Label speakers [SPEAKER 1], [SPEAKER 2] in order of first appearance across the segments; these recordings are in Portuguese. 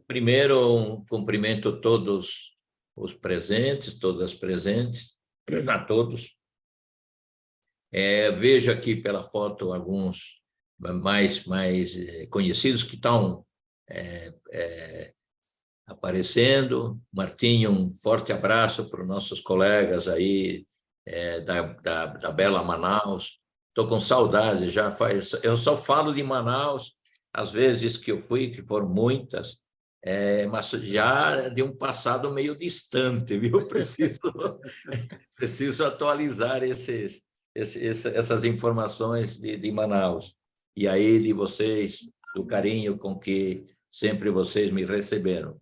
[SPEAKER 1] Primeiro, cumprimento todos os presentes, todas as presentes, a todos. Vejo aqui pela foto alguns mais conhecidos que estão aparecendo. Martinho, um forte abraço para os nossos colegas aí da bela Manaus. Estou com saudade, eu só falo de Manaus, às vezes que eu fui, que foram muitas, mas já de um passado meio distante, viu? Preciso atualizar essas informações de Manaus. E aí de vocês, do carinho com que sempre vocês me receberam.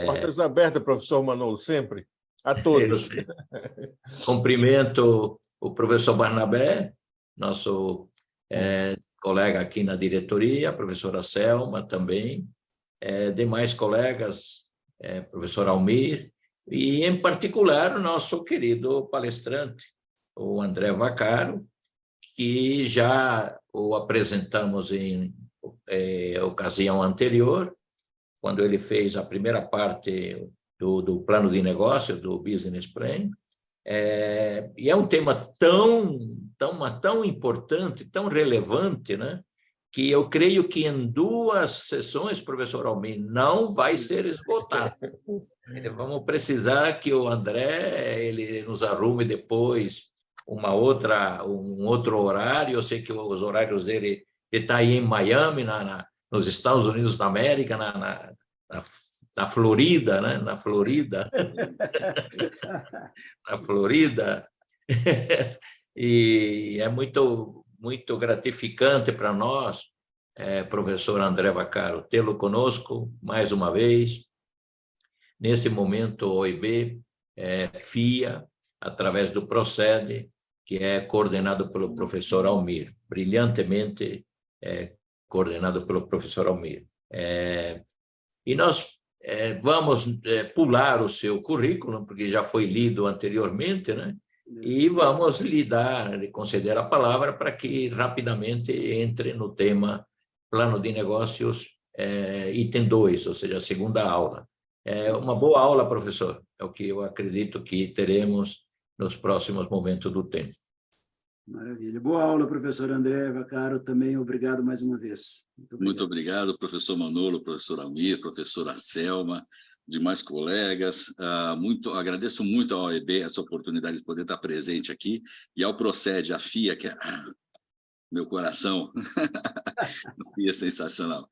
[SPEAKER 2] Portas abertas, professor Manolo, sempre, a todos.
[SPEAKER 1] Cumprimento o professor Barnabé, nosso colega aqui na diretoria, a professora Selma também, demais colegas, professor Almir, e, em particular, o nosso querido palestrante, o André Vaccaro, que já o apresentamos em ocasião anterior, quando ele fez a primeira parte do plano de negócio, do Business Plan, e é um tema tão importante, tão relevante, né, que eu creio que em 2 sessões, professor Almir, não vai ser esgotado. Vamos precisar que o André ele nos arrume depois um outro horário. Eu sei que os horários dele está aí em Miami, nos Estados Unidos da América, na Florida, né? Na Florida. Na Florida. E é muito gratificante para nós, professor André Vaccaro, tê-lo conosco mais uma vez. Nesse momento, o OIB, FIA, através do Procede, que é coordenado pelo professor Almir, brilhantemente coordenado pelo professor Almir. E nós vamos pular o seu currículo, porque já foi lido anteriormente, né? E vamos lhe conceder a palavra para que rapidamente entre no tema plano de negócios, item 2, ou seja, a segunda aula. Uma boa aula, professor, é o que eu acredito que teremos nos próximos momentos do tempo.
[SPEAKER 3] Maravilha. Boa aula, professor André Vaccaro, também obrigado mais uma vez.
[SPEAKER 4] Muito obrigado, professor Manolo, professor Almir, professora Selma, demais colegas. Agradeço muito à OEB essa oportunidade de poder estar presente aqui, e ao Procede, a FIA, que é meu coração. A FIA é sensacional.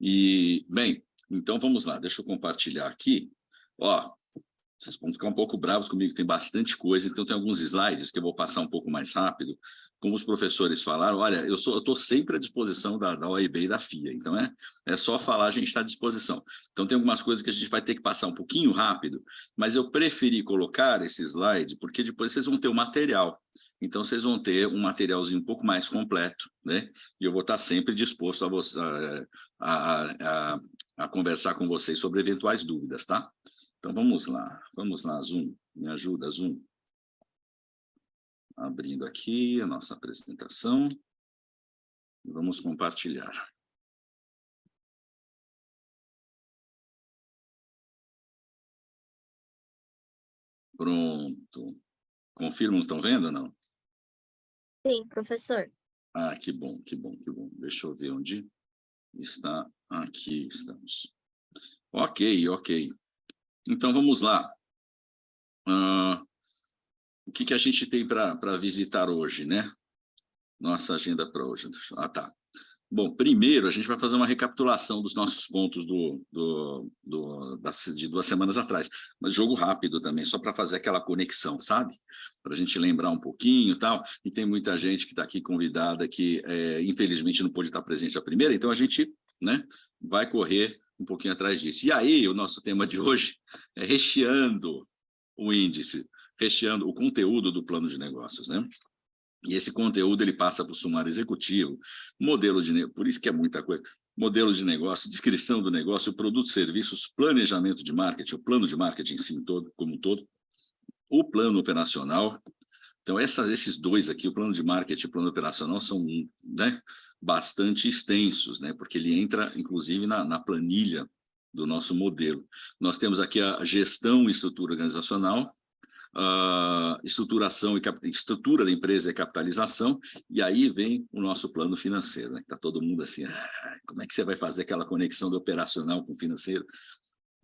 [SPEAKER 4] E, bem, então vamos lá, deixa eu compartilhar aqui. Vocês vão ficar um pouco bravos comigo, tem bastante coisa, então tem alguns slides que eu vou passar um pouco mais rápido. Como os professores falaram, olha, eu estou sempre à disposição da OIB e da FIA, então é só falar, a gente está à disposição. Então tem algumas coisas que a gente vai ter que passar um pouquinho rápido, mas eu preferi colocar esse slide porque depois vocês vão ter o material. Então vocês vão ter um materialzinho um pouco mais completo, né? E eu vou estar sempre disposto a conversar com vocês sobre eventuais dúvidas, tá? Então, vamos lá, Zoom, me ajuda, Zoom. Abrindo aqui a nossa apresentação. Vamos compartilhar. Pronto. Confirmam, estão vendo ou não?
[SPEAKER 5] Sim, professor.
[SPEAKER 4] Que bom, que bom, que bom. Deixa eu ver onde está. Aqui estamos. Ok. Então, vamos lá. O que a gente tem para visitar hoje, né? Nossa agenda para hoje. Tá. Bom, primeiro, a gente vai fazer uma recapitulação dos nossos pontos de 2 semanas atrás. Mas jogo rápido também, só para fazer aquela conexão, sabe? Para a gente lembrar um pouquinho e tal. E tem muita gente que está aqui convidada que, infelizmente, não pôde estar presente a primeira. Então, a gente, né, vai correr um pouquinho atrás disso. E aí, o nosso tema de hoje é recheando o índice, recheando o conteúdo do plano de negócios, né? E esse conteúdo ele passa para o sumário executivo, por isso que é muita coisa, modelo de negócio, descrição do negócio, produtos, serviços, planejamento de marketing, o plano de marketing em si como um todo, o plano operacional, Então, esses dois aqui, o plano de marketing e o plano operacional, são, né, bastante extensos, né, porque ele entra, inclusive, na planilha do nosso modelo. Nós temos aqui a gestão e estrutura organizacional, a estruturação e estrutura da empresa e capitalização, e aí vem o nosso plano financeiro, né? Está todo mundo assim, como é que você vai fazer aquela conexão do operacional com o financeiro?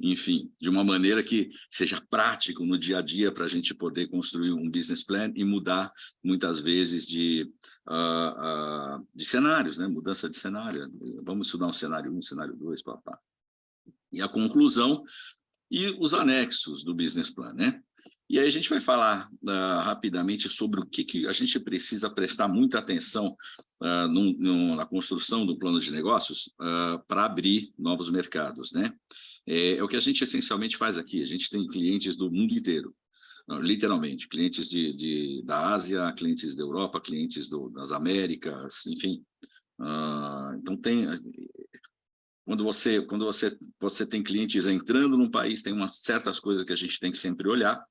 [SPEAKER 4] Enfim, de uma maneira que seja prático no dia a dia para a gente poder construir um business plan e mudar muitas vezes de cenários, né? Mudança de cenário. Vamos estudar um cenário 1, cenário 2, papá. E a conclusão e os anexos do business plan, né? E aí a gente vai falar rapidamente sobre o que a gente precisa prestar muita atenção na construção do plano de negócios para abrir novos mercados, né? É o que a gente essencialmente faz aqui. A gente tem clientes do mundo inteiro, literalmente, clientes da Ásia, clientes da Europa, clientes das Américas, enfim. Então tem... Quando você tem clientes entrando num país, tem certas coisas que a gente tem que sempre olhar,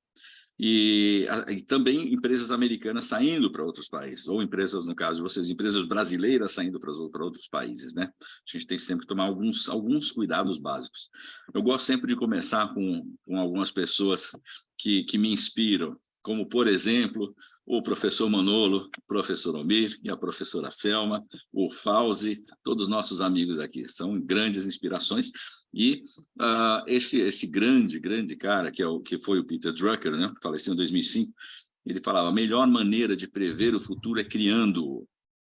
[SPEAKER 4] e também empresas americanas saindo para outros países, ou empresas, no caso de vocês, empresas brasileiras saindo para outros países, né? A gente tem sempre que tomar alguns cuidados básicos. Eu gosto sempre de começar com algumas pessoas que me inspiram, como, por exemplo, o professor Manolo, o professor Almir e a professora Selma, o Fauzi, todos os nossos amigos aqui, são grandes inspirações. E esse grande cara, que foi o Peter Drucker, né, que faleceu em 2005, ele falava, a melhor maneira de prever o futuro é criando-o,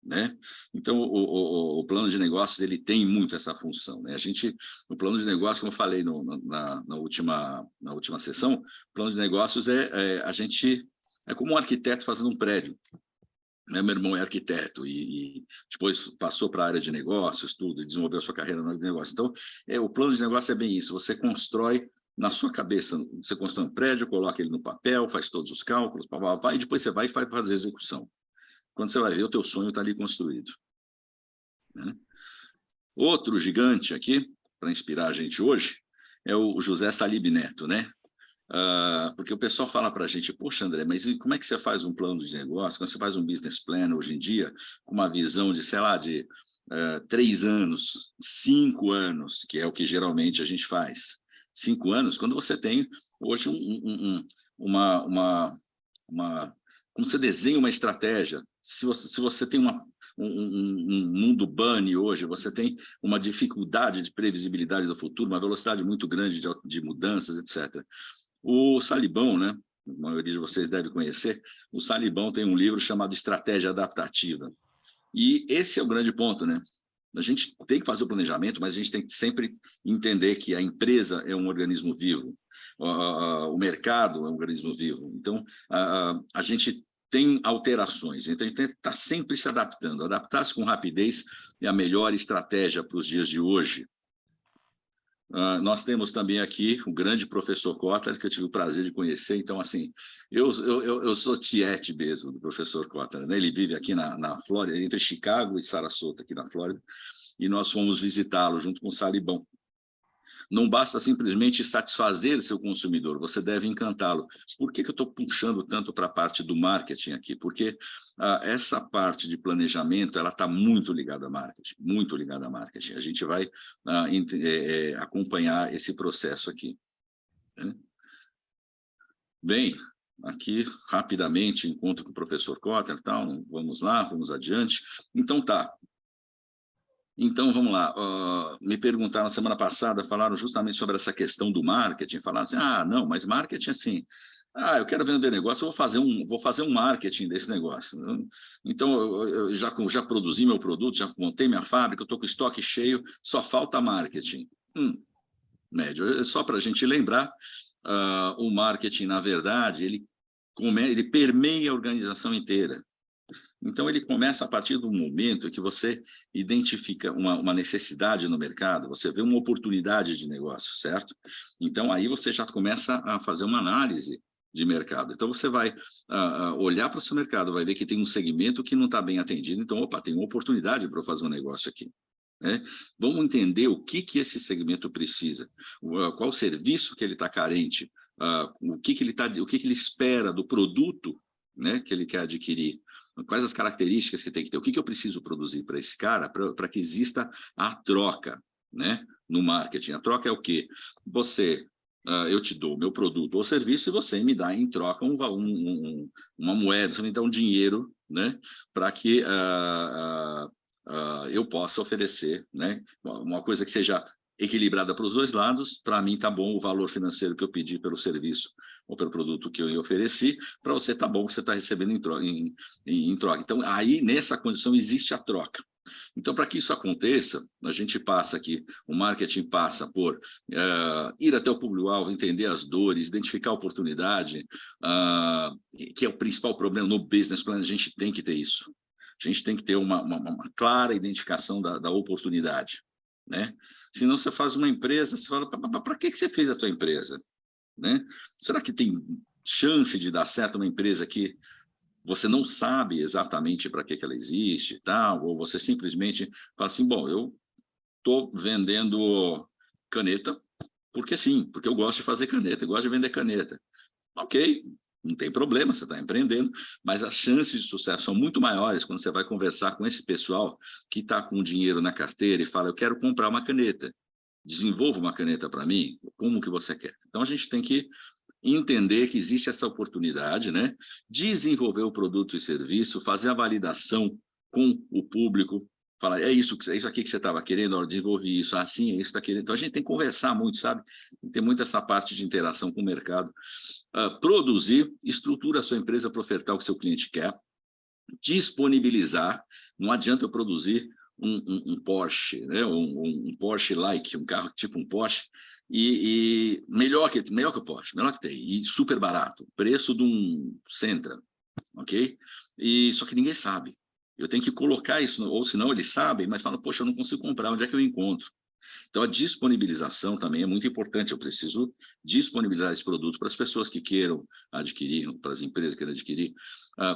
[SPEAKER 4] né? Então, o plano de negócios, ele tem muito essa função, né? O plano de negócios, como eu falei na última sessão, o plano de negócios é como um arquiteto fazendo um prédio. Meu irmão é arquiteto e depois passou para a área de negócios, tudo, e desenvolveu sua carreira na área de negócios. Então, o plano de negócio é bem isso, você constrói na sua cabeça, você constrói um prédio, coloca ele no papel, faz todos os cálculos, e depois você vai e faz a execução. Quando você vai ver, o teu sonho está ali construído, né? Outro gigante aqui, para inspirar a gente hoje, é o José Salib Neto, né? Porque o pessoal fala para a gente, poxa, André, mas como é que você faz um plano de negócio, quando você faz um business plan hoje em dia, com uma visão de, sei lá, de 3 anos, 5 anos, que é o que geralmente a gente faz. 5 anos, quando você tem hoje como você desenha uma estratégia, se você tem um mundo bunny hoje, você tem uma dificuldade de previsibilidade do futuro, uma velocidade muito grande de mudanças, etc. O Salibão, né, a maioria de vocês deve conhecer, o Salibão tem um livro chamado Estratégia Adaptativa. E esse é o grande ponto, né? A gente tem que fazer o planejamento, mas a gente tem que sempre entender que a empresa é um organismo vivo, o mercado é um organismo vivo. Então, a gente tem alterações, então a gente tem que estar sempre se adaptando. Adaptar-se com rapidez é a melhor estratégia para os dias de hoje. Nós temos também aqui o grande professor Kotler, que eu tive o prazer de conhecer. Então, assim, eu sou tiete mesmo do professor Kotler, né? Ele vive aqui na Flórida, entre Chicago e Sarasota, aqui na Flórida, e nós fomos visitá-lo junto com o Salibão. Não basta simplesmente satisfazer seu consumidor, você deve encantá-lo. Por que eu estou puxando tanto para a parte do marketing aqui? Porque essa parte de planejamento, ela está muito ligada a marketing, muito ligada a marketing. A gente vai acompanhar esse processo aqui, né? Bem, aqui, rapidamente, encontro com o professor Kotler, tal, vamos lá, vamos adiante. Então, tá. Então, vamos lá. Me perguntaram na semana passada, falaram justamente sobre essa questão do marketing, falaram assim, não, mas marketing assim, eu quero vender negócio, eu vou fazer um marketing desse negócio. Então, eu já produzi meu produto, já montei minha fábrica, eu estou com estoque cheio, só falta marketing. Médio. Só para a gente lembrar, o marketing, na verdade, ele permeia a organização inteira. Então, ele começa a partir do momento que você identifica uma necessidade no mercado, você vê uma oportunidade de negócio, certo? Então, aí você já começa a fazer uma análise de mercado. Então, você vai olhar para o seu mercado, vai ver que tem um segmento que não está bem atendido, então, opa, tem uma oportunidade para eu fazer um negócio aqui, né? Vamos entender o que esse segmento precisa, qual o serviço que ele está carente, o que ele espera do produto, né, que ele quer adquirir. Quais as características que tem que ter? O que eu preciso produzir para esse cara para que exista a troca, né, no marketing? A troca é o quê? Eu te dou o meu produto ou serviço e você me dá em troca uma moeda, você me dá um dinheiro, né, para que eu possa oferecer, né, uma coisa que seja equilibrada para os dois lados. Para mim tá bom o valor financeiro que eu pedi pelo serviço ou pelo produto que eu ofereci, para você tá bom o que você está recebendo em troca. Então, aí, nessa condição, existe a troca. Então, para que isso aconteça, a gente passa aqui, o marketing passa por ir até o público-alvo, entender as dores, identificar a oportunidade, que é o principal problema no business plan. A gente tem que ter isso. A gente tem que ter uma clara identificação da oportunidade, né? Senão você faz uma empresa, você fala, para que você fez a tua empresa? Né? Será que tem chance de dar certo uma empresa que você não sabe exatamente para que ela existe e tal, ou você simplesmente fala assim, bom, eu estou vendendo caneta porque sim, porque eu gosto de fazer caneta, eu gosto de vender caneta. Ok, não tem problema, você está empreendendo, mas as chances de sucesso são muito maiores quando você vai conversar com esse pessoal que está com dinheiro na carteira e fala, eu quero comprar uma caneta, desenvolva uma caneta para mim, como que você quer? Então, a gente tem que entender que existe essa oportunidade, né? Desenvolver o produto e serviço, fazer a validação com o público, falar, é isso aqui que você estava querendo, eu desenvolvi isso, assim, é isso que está querendo. Então, a gente tem que conversar muito, sabe? Tem muito essa parte de interação com o mercado. Produzir, estrutura a sua empresa para ofertar o que seu cliente quer, disponibilizar. Não adianta eu produzir um Porsche, né? um Porsche-like, um carro tipo um Porsche, e melhor que o Porsche, melhor que tem, e super barato, preço de um Sentra, ok? Só que ninguém sabe. Eu tenho que colocar isso, ou senão eles sabem, mas falam, poxa, eu não consigo comprar, onde é que eu encontro? Então, a disponibilização também é muito importante. Eu preciso disponibilizar esse produto para as pessoas que queiram adquirir, para as empresas que queiram adquirir.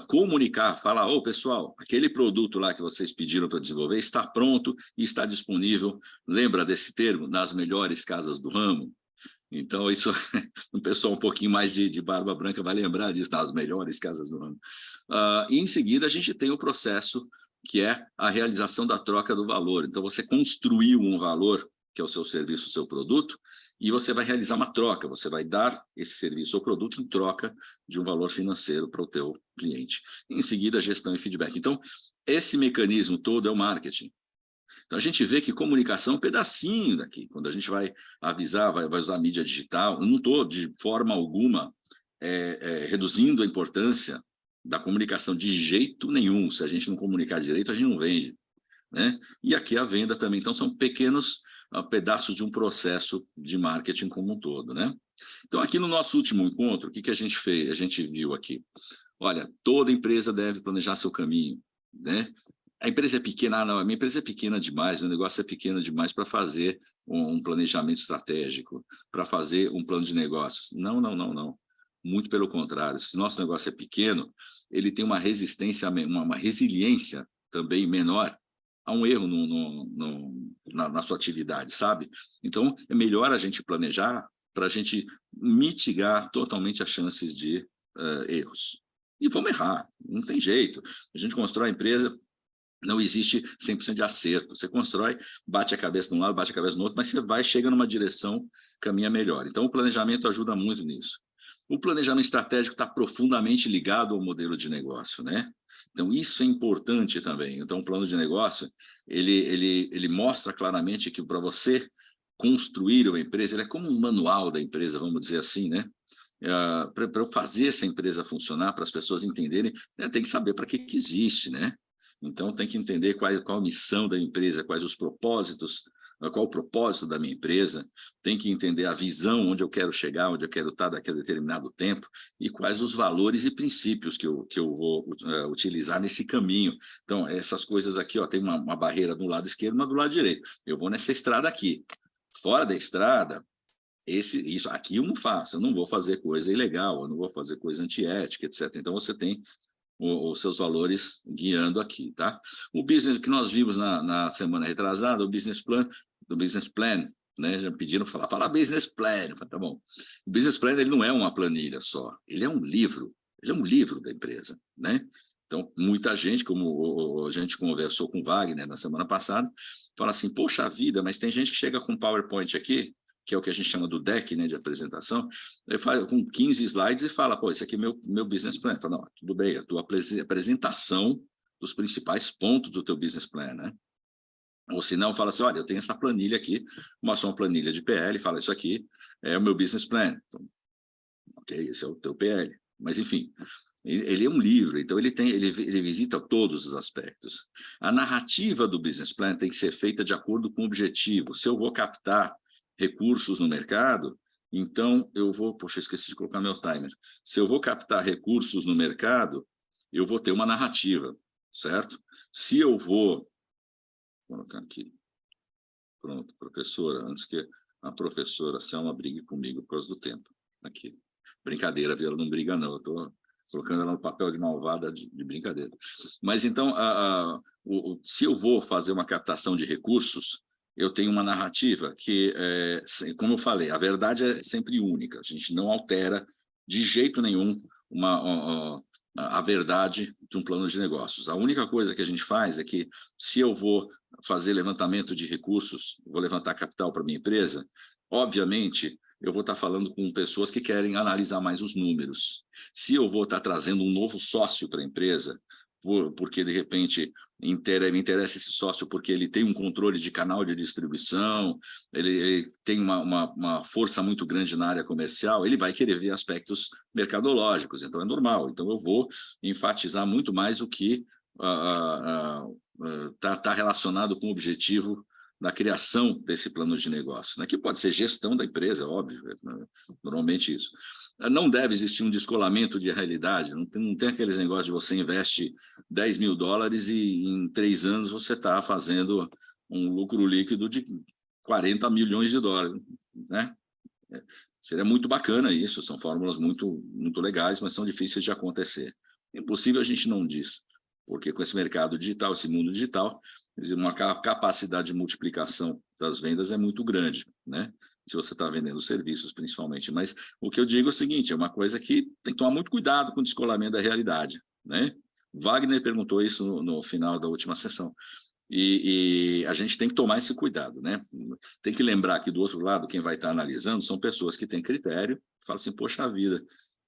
[SPEAKER 4] Comunicar, falar, pessoal, aquele produto lá que vocês pediram para desenvolver está pronto e está disponível. Lembra desse termo? Nas melhores casas do ramo. Então, isso, um pessoal um pouquinho mais de barba branca vai lembrar disso, nas melhores casas do ramo. E, em seguida, a gente tem o processo que é a realização da troca do valor. Então, você construiu um valor, que é o seu serviço, o seu produto, e você vai realizar uma troca, você vai dar esse serviço ou produto em troca de um valor financeiro para o teu cliente. Em seguida, gestão e feedback. Então, esse mecanismo todo é o marketing. Então, a gente vê que comunicação é um pedacinho daqui. Quando a gente vai avisar, vai usar a mídia digital, eu não estou, de forma alguma, reduzindo a importância da comunicação de jeito nenhum. Se a gente não comunicar direito, a gente não vende, né? E aqui a venda também. Então, são pequenos pedaços de um processo de marketing como um todo, né? Então, aqui no nosso último encontro, o que a gente fez? A gente viu aqui. Olha, toda empresa deve planejar seu caminho, né? A empresa é pequena, não, a minha empresa é pequena demais, o negócio é pequeno demais para fazer um planejamento estratégico, para fazer um plano de negócios. Não. Muito pelo contrário, se nosso negócio é pequeno, ele tem uma resistência, uma resiliência também menor a um erro na sua atividade, sabe? Então, é melhor a gente planejar para a gente mitigar totalmente as chances de erros. E vamos errar, não tem jeito. A gente constrói a empresa, não existe 100% de acerto. Você constrói, bate a cabeça de um lado, bate a cabeça no outro, mas você chega numa direção, caminha melhor. Então, o planejamento ajuda muito nisso. O planejamento estratégico está profundamente ligado ao modelo de negócio, né? Então, isso é importante também. Então, o plano de negócio, ele mostra claramente que para você construir uma empresa, ele é como um manual da empresa, vamos dizer assim, né? Para eu fazer essa empresa funcionar, para as pessoas entenderem, tem que saber para que existe, né? Então, tem que entender qual a missão da empresa, quais os propósitos, qual o propósito da minha empresa, tem que entender a visão, onde eu quero chegar, onde eu quero estar daqui a determinado tempo, e quais os valores e princípios que eu vou utilizar nesse caminho. Então, essas coisas aqui, tem uma barreira do lado esquerdo e uma do lado direito. Eu vou nessa estrada aqui. Fora da estrada, isso aqui eu não faço, eu não vou fazer coisa ilegal, eu não vou fazer coisa antiética, etc. Então, você tem os seus valores guiando aqui, tá? O business que nós vimos na semana retrasada, o business plan, né? Já pediram para fala business plan, tá bom. O business plan, ele não é uma planilha só, ele é um livro, Ele é um livro da empresa, né? Então, muita gente, como a gente conversou com o Wagner na semana passada, fala assim, poxa vida, mas tem gente que chega com PowerPoint aqui, que é o que a gente chama do deck, né, de apresentação, ele fala com 15 slides e fala, pô, esse aqui é meu business plan. Fala, não, tudo bem, a tua apresentação dos principais pontos do teu business plan, né? Ou se não, fala assim, olha, eu tenho essa planilha aqui, mostra uma planilha de PL, fala, isso aqui é o meu business plan. Então, ok, esse é o teu PL. Mas, enfim, ele é um livro, então ele visita todos os aspectos. A narrativa do business plan tem que ser feita de acordo com o objetivo. Se eu vou captar recursos no mercado, então eu vou... Poxa, esqueci de colocar meu timer. Se eu vou captar recursos no mercado, eu vou ter uma narrativa, certo? Se eu vou... Vou colocar aqui. Pronto, professora, antes que a professora Selma brigue comigo por causa do tempo. Aqui. Brincadeira, viu? Ela não briga, não. Eu estou colocando ela no papel de malvada de brincadeira. Mas, então, se eu vou fazer uma captação de recursos, eu tenho uma narrativa que, como eu falei, a verdade é sempre única. A gente não altera de jeito nenhum a verdade de um plano de negócios. A única coisa que a gente faz é que, se eu vou fazer levantamento de recursos, vou levantar capital para minha empresa, obviamente, eu vou estar falando com pessoas que querem analisar mais os números. Se eu vou estar trazendo um novo sócio para a empresa, porque, de repente, me interessa esse sócio porque ele tem um controle de canal de distribuição, ele tem uma força muito grande na área comercial, ele vai querer ver aspectos mercadológicos, então é normal. Então, eu vou enfatizar muito mais o que está relacionado com o objetivo da criação desse plano de negócio, né? Que pode ser gestão da empresa, óbvio, normalmente isso. Não deve existir um descolamento de realidade, não tem aqueles negócios de você investe $10 mil e em 3 anos você está fazendo um lucro líquido de $40 milhões, né? Seria muito bacana isso, são fórmulas muito, muito legais, mas são difíceis de acontecer. Impossível a gente não diz, porque com esse mercado digital, esse mundo digital, uma capacidade de multiplicação das vendas é muito grande, né? Se você está vendendo serviços, principalmente. Mas o que eu digo é o seguinte, é uma coisa que tem que tomar muito cuidado com o descolamento da realidade, né? Wagner perguntou isso no final da última sessão. E a gente tem que tomar esse cuidado, né? Tem que lembrar que, do outro lado, quem vai estar analisando são pessoas que têm critério, falam assim, poxa vida,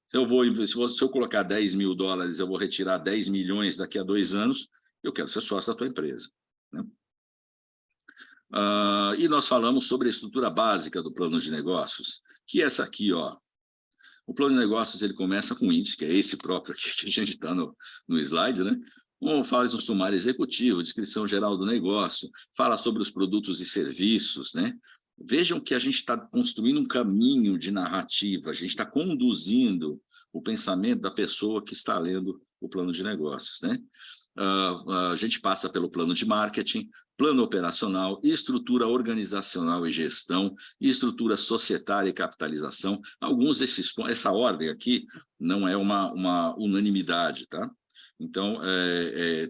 [SPEAKER 4] se eu colocar $10 mil, eu vou retirar 10 milhões daqui a 2 anos, eu quero ser sócio da tua empresa, né? E nós falamos sobre a estrutura básica do plano de negócios, que é essa aqui, ó. O plano de negócios ele começa com o índice, que é esse próprio aqui que a gente está no slide, né? Faz um sumário executivo, descrição geral do negócio, fala sobre os produtos e serviços, né? Vejam que a gente está construindo um caminho de narrativa, a gente está conduzindo o pensamento da pessoa que está lendo o plano de negócios, né? A gente passa pelo plano de marketing, plano operacional, estrutura organizacional e gestão, estrutura societária e capitalização. Alguns desses pontos, essa ordem aqui não é uma unanimidade, tá? Então,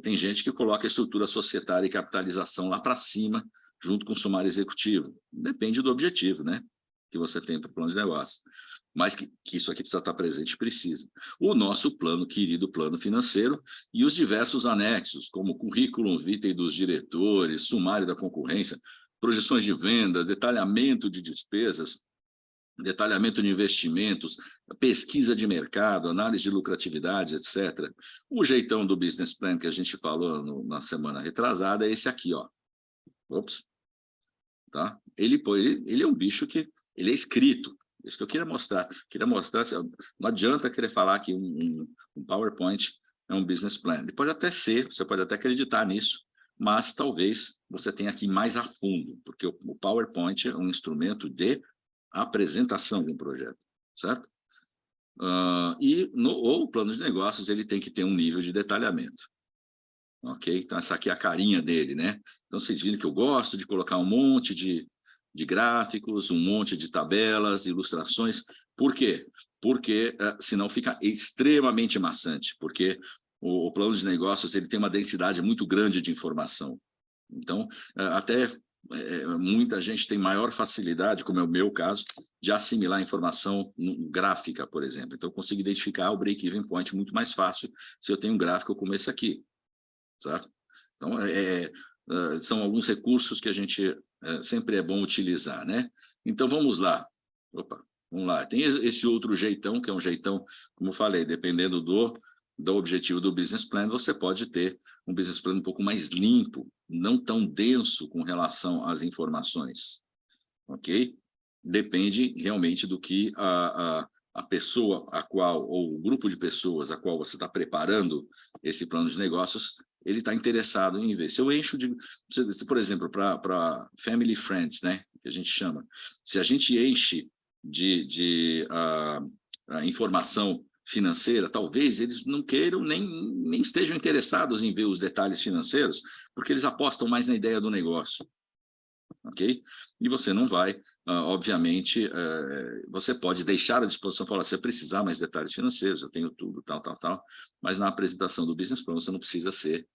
[SPEAKER 4] tem gente que coloca a estrutura societária e capitalização lá para cima, junto com o sumário executivo. Depende do objetivo, né, que você tem para o plano de negócio. Mas que isso aqui precisa estar presente, precisa. O nosso plano, querido plano financeiro, e os diversos anexos, como currículo vitae dos diretores, sumário da concorrência, projeções de vendas, detalhamento de despesas, detalhamento de investimentos, pesquisa de mercado, análise de lucratividade, etc. O jeitão do business plan que a gente falou na semana retrasada é esse aqui, ó. Ops. Tá? Ele é um bicho que ele é escrito. Isso que eu queria mostrar. Não adianta querer falar que um PowerPoint é um business plan. Ele pode até ser, você pode até acreditar nisso, mas talvez você tenha que ir mais a fundo, porque o PowerPoint é um instrumento de apresentação de um projeto, certo? O plano de negócios ele tem que ter um nível de detalhamento. Ok? Então, essa aqui é a carinha dele, né? Então, vocês viram que eu gosto de colocar um monte de gráficos, um monte de tabelas, ilustrações. Por quê? Porque senão fica extremamente maçante, porque o plano de negócios ele tem uma densidade muito grande de informação. Então, até muita gente tem maior facilidade, como é o meu caso, de assimilar informação gráfica, por exemplo. Então, eu consigo identificar o break-even point muito mais fácil se eu tenho um gráfico como esse aqui, certo? Então, são alguns recursos que a gente sempre é bom utilizar, né? Então, vamos lá. Opa, vamos lá. Tem esse outro jeitão, que é um jeitão, como eu falei, dependendo do objetivo do business plan, você pode ter um business plan um pouco mais limpo, não tão denso com relação às informações, ok? Depende realmente do que a pessoa a qual, ou o grupo de pessoas a qual você está preparando esse plano de negócios, ele está interessado em ver. Se eu encho de, por exemplo, para family friends, né, que a gente chama, se a gente enche de informação financeira, talvez eles não queiram nem estejam interessados em ver os detalhes financeiros, porque eles apostam mais na ideia do negócio, ok? E você não vai, obviamente, você pode deixar à disposição, falar, se precisar mais detalhes financeiros, eu tenho tudo, tal, mas na apresentação do business plan você não precisa ser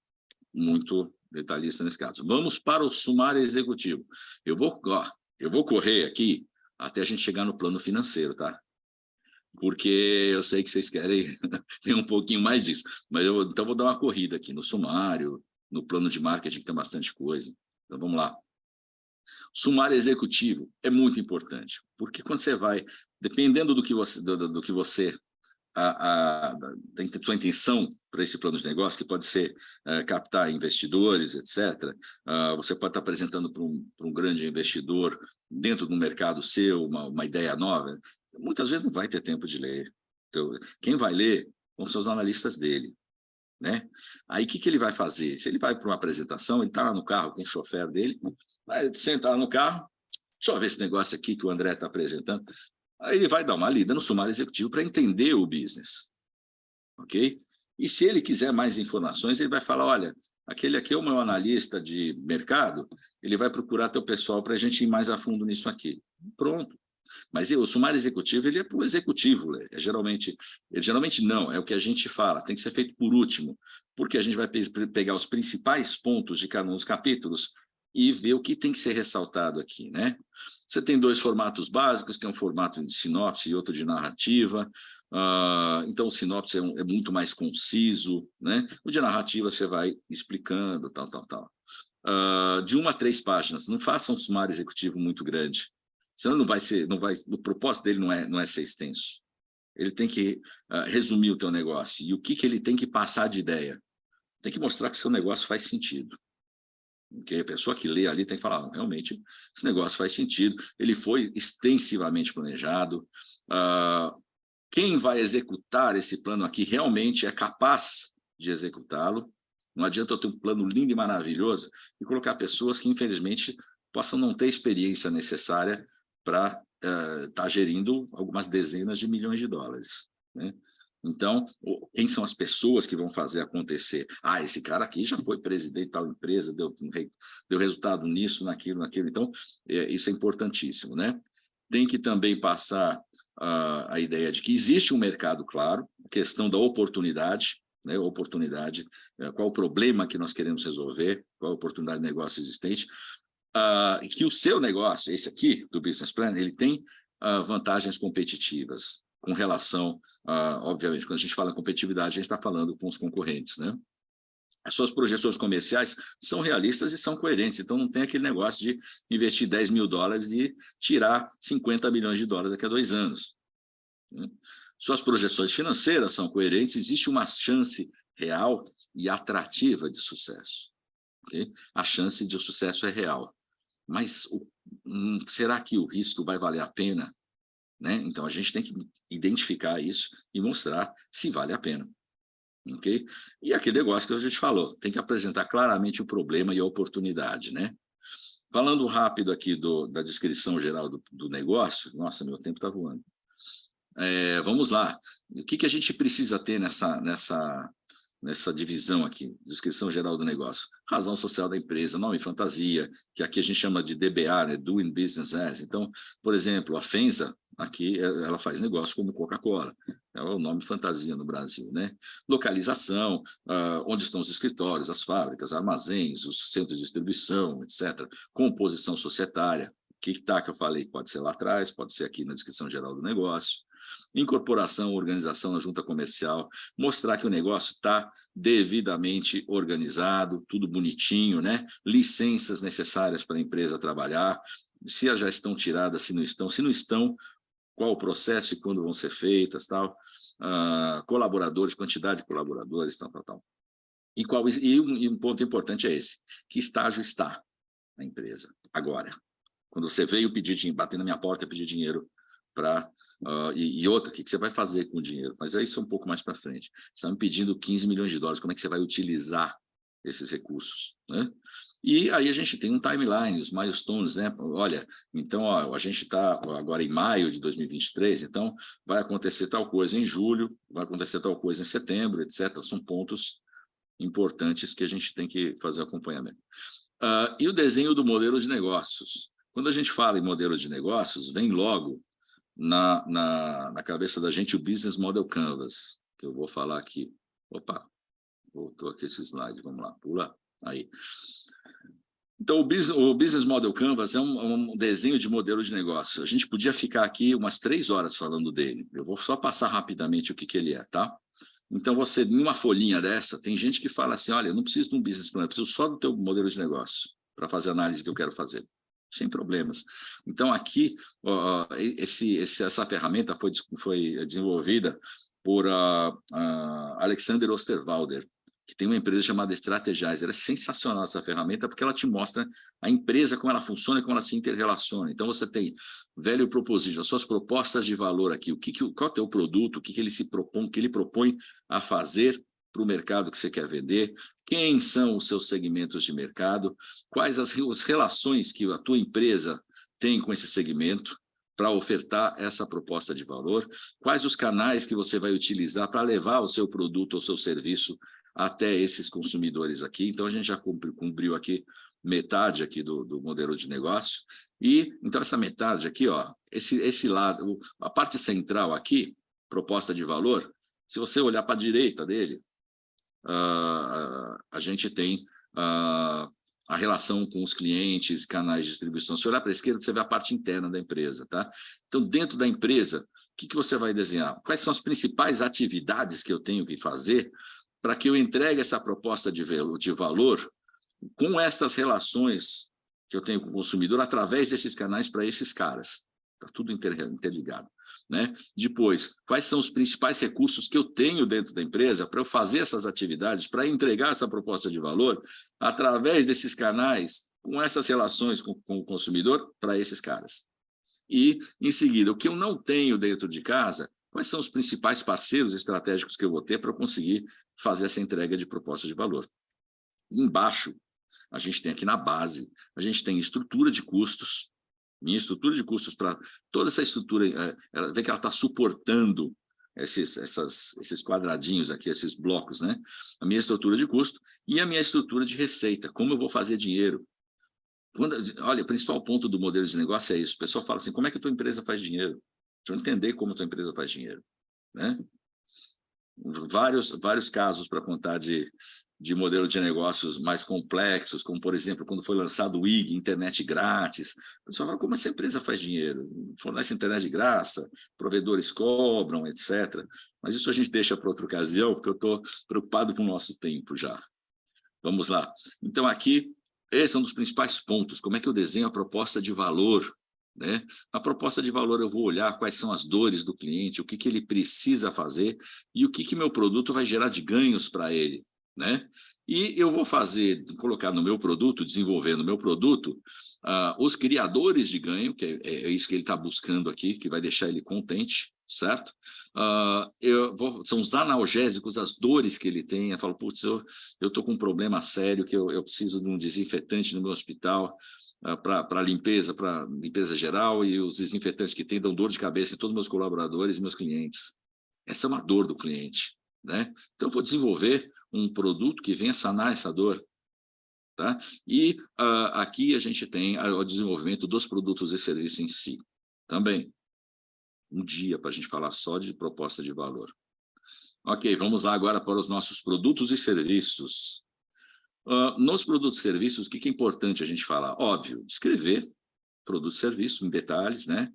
[SPEAKER 4] muito detalhista nesse caso. Vamos para o sumário executivo. Eu vou correr aqui até a gente chegar no plano financeiro, tá? Porque eu sei que vocês querem ter um pouquinho mais disso, mas então vou dar uma corrida aqui no sumário, no plano de marketing, que tem bastante coisa. Então, vamos lá. Sumário executivo é muito importante, porque quando você vai, dependendo do que você tem sua intenção para esse plano de negócio, que pode ser captar investidores, etc. Você pode estar apresentando para um grande investidor dentro do mercado seu, uma ideia nova. Muitas vezes não vai ter tempo de ler. Então, quem vai ler vão ser os analistas dele, né? Aí, o que ele vai fazer? Se ele vai para uma apresentação, ele está lá no carro com o chofer dele, vai sentar lá no carro, deixa eu ver esse negócio aqui que o André está apresentando. Aí ele vai dar uma lida no sumário executivo para entender o business, ok? E se ele quiser mais informações, ele vai falar, olha, aquele aqui é o meu analista de mercado, ele vai procurar teu pessoal para a gente ir mais a fundo nisso aqui. Pronto. Mas o sumário executivo, ele é para o executivo, geralmente não, é o que a gente fala, tem que ser feito por último, porque a gente vai pegar os principais pontos de cada um dos capítulos e ver o que tem que ser ressaltado aqui, né? Você tem dois formatos básicos, que é um formato de sinopse e outro de narrativa. Então, o sinopse é muito mais conciso, né? O de narrativa você vai explicando, tal. De 1 a 3 páginas, não faça um sumário executivo muito grande. Senão o propósito dele não é ser extenso. Ele tem que resumir o teu negócio. E o que ele tem que passar de ideia? Tem que mostrar que seu negócio faz sentido. Porque a pessoa que lê ali tem que falar, realmente, esse negócio faz sentido, ele foi extensivamente planejado, quem vai executar esse plano aqui realmente é capaz de executá-lo, não adianta eu ter um plano lindo e maravilhoso e colocar pessoas que, infelizmente, possam não ter experiência necessária para estar gerindo algumas dezenas de milhões de dólares, né? Então, quem são as pessoas que vão fazer acontecer? Esse cara aqui já foi presidente de tal empresa, deu resultado nisso, naquilo. Então, isso é importantíssimo, né? Tem que também passar a ideia de que existe um mercado claro, a questão da oportunidade, né? Oportunidade, qual o problema que nós queremos resolver, qual a oportunidade de negócio existente, que o seu negócio, esse aqui, do Business Plan, ele tem vantagens competitivas, com relação, obviamente, quando a gente fala em competitividade, a gente está falando com os concorrentes, né? As suas projeções comerciais são realistas e são coerentes, então não tem aquele negócio de investir 10 mil dólares e tirar 50 milhões de dólares daqui a 2 anos. Né? Suas projeções financeiras são coerentes, existe uma chance real e atrativa de sucesso. Okay? A chance de sucesso é real. Mas será que o risco vai valer a pena? Né? Então, a gente tem que identificar isso e mostrar se vale a pena. Okay? E aquele negócio que a gente falou, tem que apresentar claramente o problema e a oportunidade. Né? Falando rápido aqui da descrição geral do negócio, nossa, meu tempo está voando. Vamos lá. O que a gente precisa ter nessa divisão aqui, descrição geral do negócio? Razão social da empresa, nome e fantasia, que aqui a gente chama de DBA, né? Doing Business As. Então, por exemplo, a FENSA, Aqui ela faz negócio como Coca-Cola, é o nome fantasia no Brasil, né? Localização, onde estão os escritórios, as fábricas, armazéns, os centros de distribuição, etc. Composição societária, que eu falei, pode ser lá atrás, pode ser aqui na descrição geral do negócio. Incorporação, organização na junta comercial, mostrar que o negócio está devidamente organizado, tudo bonitinho, né? Licenças necessárias para a empresa trabalhar, se já estão tiradas, se não estão, qual o processo e quando vão ser feitas, tal. Colaboradores, quantidade de colaboradores, tal. E um ponto importante é esse, que estágio está a empresa agora? Quando você veio pedir dinheiro, bater na minha porta e pedir dinheiro para... e outra, o que você vai fazer com o dinheiro? Mas isso é um pouco mais para frente. Você está me pedindo 15 milhões de dólares, como é que você vai utilizar esses recursos, né? E aí a gente tem um timeline, os milestones, né? Olha, então a gente está agora em maio de 2023, então vai acontecer tal coisa em julho, vai acontecer tal coisa em setembro, etc. São pontos importantes que a gente tem que fazer acompanhamento. E o desenho do modelo de negócios. Quando a gente fala em modelo de negócios, vem logo na cabeça da gente o Business Model Canvas, que eu vou falar aqui. Opa, voltou aqui esse slide, vamos lá, pula aí. Então, o Business Model Canvas é um desenho de modelo de negócio. A gente podia ficar aqui umas 3 horas falando dele. Eu vou só passar rapidamente o que ele é, tá? Então, você, em uma folhinha dessa, tem gente que fala assim, olha, eu não preciso de um business plan, eu preciso só do teu modelo de negócio para fazer a análise que eu quero fazer. Sem problemas. Então, aqui, essa ferramenta foi desenvolvida por Alexander Osterwalder, que tem uma empresa chamada Strategize. Ela é sensacional, essa ferramenta, porque ela te mostra a empresa, como ela funciona e como ela se interrelaciona. Então, você tem value proposition, as suas propostas de valor aqui, qual é o teu produto, o que ele propõe a fazer para o mercado que você quer vender, quem são os seus segmentos de mercado, quais as relações que a tua empresa tem com esse segmento para ofertar essa proposta de valor, quais os canais que você vai utilizar para levar o seu produto ou seu serviço até esses consumidores aqui. Então, a gente já cumpriu aqui metade aqui do modelo de negócio. E, então, essa metade aqui, ó, esse lado, a parte central aqui, proposta de valor, se você olhar para a direita dele, a gente tem a relação com os clientes, canais de distribuição. Se olhar para a esquerda, você vê a parte interna da empresa, tá? Então, dentro da empresa, o que você vai desenhar? Quais são as principais atividades que eu tenho que fazer para que eu entregue essa proposta de valor com essas relações que eu tenho com o consumidor através desses canais para esses caras? Está tudo interligado, né? Depois, quais são os principais recursos que eu tenho dentro da empresa para eu fazer essas atividades, para entregar essa proposta de valor através desses canais, com essas relações com o consumidor, para esses caras? E, em seguida, o que eu não tenho dentro de casa, quais são os principais parceiros estratégicos que eu vou ter para conseguir fazer essa entrega de proposta de valor? Embaixo, a gente tem aqui na base, a gente tem estrutura de custos. Minha estrutura de custos para toda essa estrutura, vê que ela está suportando esses quadradinhos aqui, esses blocos, né? A minha estrutura de custo e a minha estrutura de receita, como eu vou fazer dinheiro. Olha, o principal ponto do modelo de negócio é isso. O pessoal fala assim, como é que a tua empresa faz dinheiro? Deixa eu entender como a tua empresa faz dinheiro, né? Vários casos para contar de modelo de negócios mais complexos, como, por exemplo, quando foi lançado o IG, internet grátis. O pessoal fala, como essa empresa faz dinheiro? Fornece internet de graça, provedores cobram, etc. Mas isso a gente deixa para outra ocasião, porque eu estou preocupado com o nosso tempo já. Vamos lá. Então, aqui, esse é um dos principais pontos. Como é que eu desenho a proposta de valor, né? A proposta de valor eu vou olhar quais são as dores do cliente, o que ele precisa fazer e o que meu produto vai gerar de ganhos para ele, né? E eu vou colocar no meu produto, desenvolver no meu produto, os criadores de ganho, que é isso que ele está buscando aqui, que vai deixar ele contente, certo? São os analgésicos, as dores que ele tem. Eu falo, putz, eu estou com um problema sério, que eu preciso de um desinfetante no meu hospital, para limpeza geral, e os desinfetantes que tem dão dor de cabeça em todos os meus colaboradores e meus clientes. Essa é uma dor do cliente, né? Então, eu vou desenvolver um produto que venha sanar essa dor, tá? E aqui a gente tem o desenvolvimento dos produtos e serviços em si, também. um dia para a gente falar só de proposta de valor. Ok, vamos lá agora para os nossos produtos e serviços. Nos produtos e serviços, o que é importante a gente falar? Óbvio, descrever produto e serviço em detalhes, né?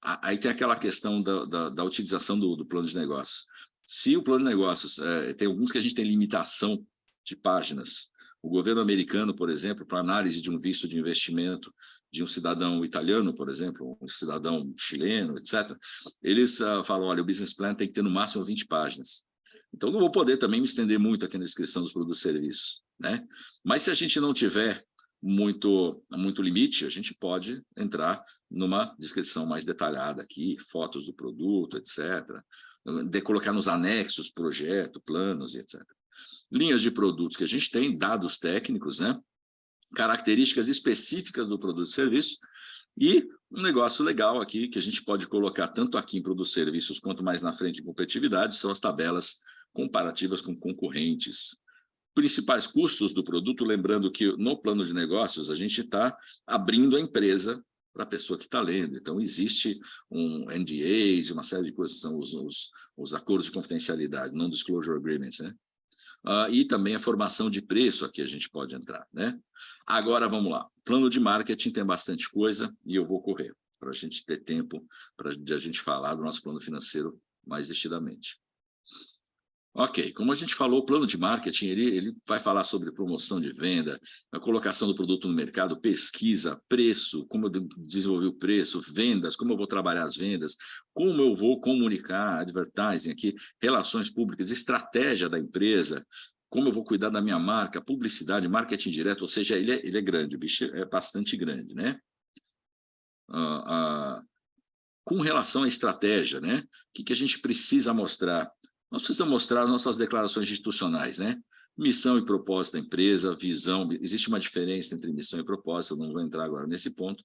[SPEAKER 4] Aí tem aquela questão da utilização do plano de negócios. Se o plano de negócios, tem alguns que a gente tem limitação de páginas. O governo americano, por exemplo, para análise de um visto de investimento de um cidadão italiano, por exemplo, um cidadão chileno, etc., eles falam, olha, o business plan tem que ter no máximo 20 páginas. Então, não vou poder também me estender muito aqui na descrição dos produtos e serviços, né? Mas se a gente não tiver muito limite, a gente pode entrar numa descrição mais detalhada aqui, fotos do produto, etc., de colocar nos anexos projeto, planos e etc. Linhas de produtos que a gente tem, dados técnicos, né? Características específicas do produto e serviço, e um negócio legal aqui, que a gente pode colocar tanto aqui em produtos e serviços, quanto mais na frente em competitividade, são as tabelas comparativas com concorrentes. Principais custos do produto, lembrando que no plano de negócios a gente está abrindo a empresa para a pessoa que está lendo. Então, existe um NDAs, uma série de coisas, são os acordos de confidencialidade, non-disclosure agreements, né? E também a formação de preço aqui a gente pode entrar, né? Agora, vamos lá. Plano de marketing tem bastante coisa e eu vou correr, para a gente ter tempo para a gente falar do nosso plano financeiro mais vestidamente. Ok, como a gente falou, o plano de marketing ele vai falar sobre promoção de venda, a colocação do produto no mercado, pesquisa, preço, como eu desenvolvi o preço, vendas, como eu vou trabalhar as vendas, como eu vou comunicar, advertising aqui, relações públicas, estratégia da empresa, como eu vou cuidar da minha marca, publicidade, marketing direto, ou seja, ele é grande, o bicho é bastante grande, né? Com relação à estratégia, né? O que a gente precisa mostrar? Nós precisamos mostrar as nossas declarações institucionais, né? Missão e propósito da empresa, visão. Existe uma diferença entre missão e propósito, eu não vou entrar agora nesse ponto,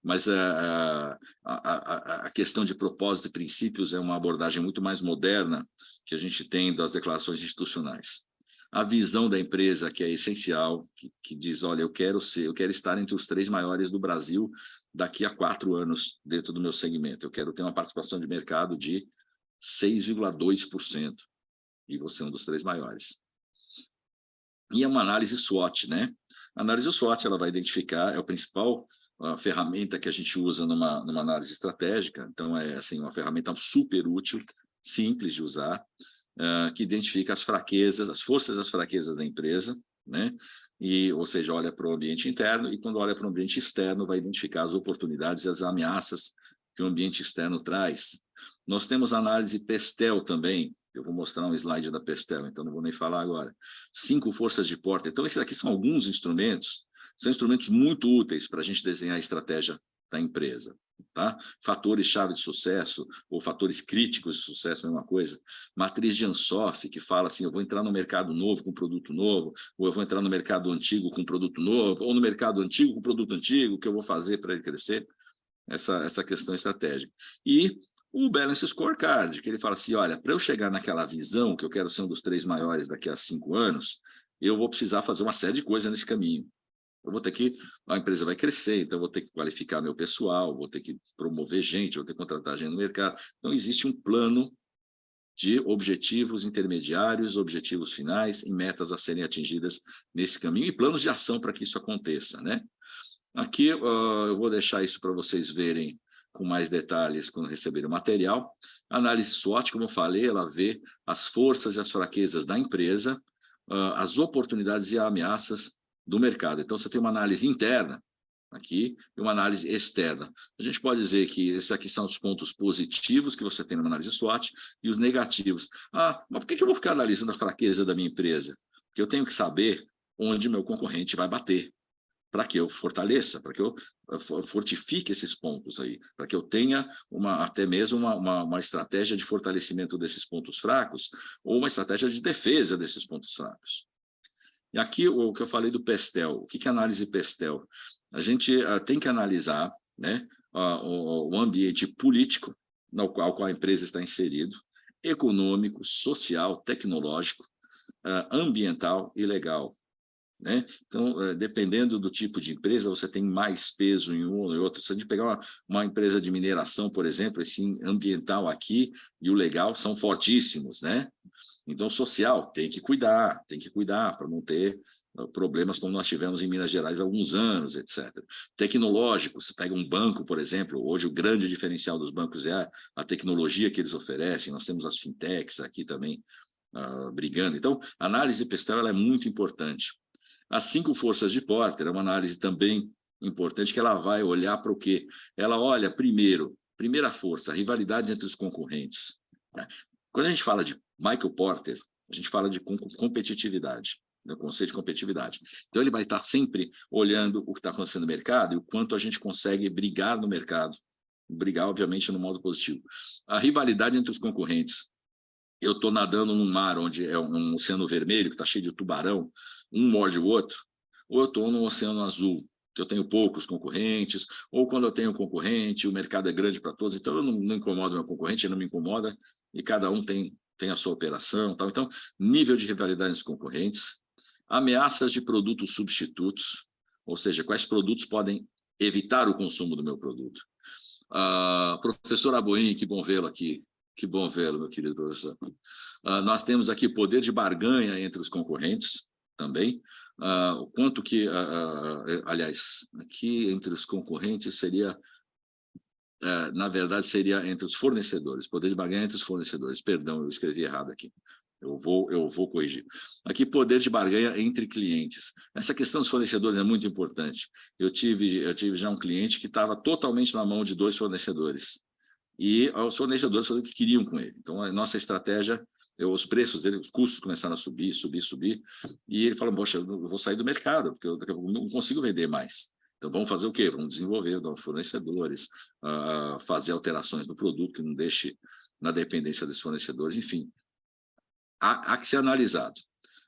[SPEAKER 4] mas a questão de propósito e princípios é uma abordagem muito mais moderna que a gente tem das declarações institucionais. A visão da empresa, que é essencial, que diz, olha, eu quero estar entre os 3 maiores do Brasil daqui a 4 anos dentro do meu segmento. Eu quero ter uma participação de mercado de 6,2%, e você é um dos 3 maiores. E é uma análise SWOT, né? A análise SWOT, ela vai identificar, é a principal ferramenta que a gente usa numa análise estratégica, então é assim, uma ferramenta super útil, simples de usar, que identifica as fraquezas, as forças e as fraquezas da empresa, né? Ou seja, olha para o ambiente interno, e quando olha para o ambiente externo, vai identificar as oportunidades e as ameaças que o ambiente externo traz. Nós temos análise PESTEL também, eu vou mostrar um slide da PESTEL, então não vou nem falar agora. 5 forças de porta. Então, esses aqui são alguns instrumentos, são instrumentos muito úteis para a gente desenhar a estratégia da empresa. Tá? Fatores-chave de sucesso, ou fatores críticos de sucesso, mesma coisa. Matriz de Ansoff, que fala assim, eu vou entrar no mercado novo com produto novo, ou eu vou entrar no mercado antigo com produto novo, ou no mercado antigo com produto antigo, o que eu vou fazer para ele crescer? Essa questão estratégica. E o Balance Scorecard, que ele fala assim, olha, para eu chegar naquela visão, que eu quero ser um dos 3 maiores daqui a 5 anos, eu vou precisar fazer uma série de coisas nesse caminho. A empresa vai crescer, então eu vou ter que qualificar meu pessoal, vou ter que promover gente, vou ter que contratar gente no mercado. Então, existe um plano de objetivos intermediários, objetivos finais e metas a serem atingidas nesse caminho, e planos de ação para que isso aconteça, né? Aqui eu vou deixar isso para vocês verem com mais detalhes quando receberem o material. A análise SWOT, como eu falei, ela vê as forças e as fraquezas da empresa, as oportunidades e ameaças do mercado. Então, você tem uma análise interna aqui e uma análise externa. A gente pode dizer que esses aqui são os pontos positivos que você tem numa análise SWOT e os negativos. Mas por que eu vou ficar analisando a fraqueza da minha empresa? Porque eu tenho que saber onde meu concorrente vai bater, para que eu fortaleça, para que eu fortifique esses pontos aí, para que eu tenha até mesmo uma estratégia de fortalecimento desses pontos fracos, ou uma estratégia de defesa desses pontos fracos. E aqui o que eu falei do PESTEL, o que é análise PESTEL? A gente tem que analisar, né, o ambiente político no qual a empresa está inserido, econômico, social, tecnológico, ambiental e legal. né? Então, dependendo do tipo de empresa, você tem mais peso em um ou em outro. Se a gente pegar uma empresa de mineração, por exemplo, esse ambiental aqui e o legal são fortíssimos, né? Então, social, tem que cuidar para não ter problemas como nós tivemos em Minas Gerais há alguns anos, etc. Tecnológico, você pega um banco, por exemplo, hoje o grande diferencial dos bancos é a tecnologia que eles oferecem, nós temos as fintechs aqui também brigando. Então, a análise pestel ela é muito importante. As 5 forças de Porter é uma análise também importante, que ela vai olhar para o quê? Ela olha, primeira força, a rivalidade entre os concorrentes. Quando a gente fala de Michael Porter, a gente fala de competitividade, do conceito de competitividade. Então, ele vai estar sempre olhando o que está acontecendo no mercado e o quanto a gente consegue brigar no mercado. Brigar, obviamente, no modo positivo. A rivalidade entre os concorrentes. Eu estou nadando num mar onde é um oceano vermelho, que está cheio de tubarão, um morde o outro, ou eu estou num oceano azul, que eu tenho poucos concorrentes, ou quando eu tenho um concorrente, o mercado é grande para todos, então eu não incomodo meu concorrente, ele não me incomoda, e cada um tem a sua operação. Tal. Então, nível de rivalidade dos concorrentes, ameaças de produtos substitutos, ou seja, quais produtos podem evitar o consumo do meu produto. Professor Aboim, que bom vê-lo aqui. Que bom vê-lo, meu querido professor. Nós temos aqui poder de barganha entre os concorrentes também. O quanto que, aliás, aqui entre os concorrentes seria, na verdade, seria entre os fornecedores. Poder de barganha entre os fornecedores. Perdão, eu escrevi errado aqui. Eu vou corrigir. Aqui, poder de barganha entre clientes. Essa questão dos fornecedores é muito importante. Eu tive já um cliente que estava totalmente na mão de 2 fornecedores. E os fornecedores faziam o que queriam com ele. Então, a nossa estratégia, os preços dele, os custos começaram a subir, e ele falou, poxa, eu vou sair do mercado, porque eu não consigo vender mais. Então, vamos fazer o quê? Vamos desenvolver novos fornecedores, fazer alterações no produto que não deixe na dependência dos fornecedores, enfim. Há que ser analisado.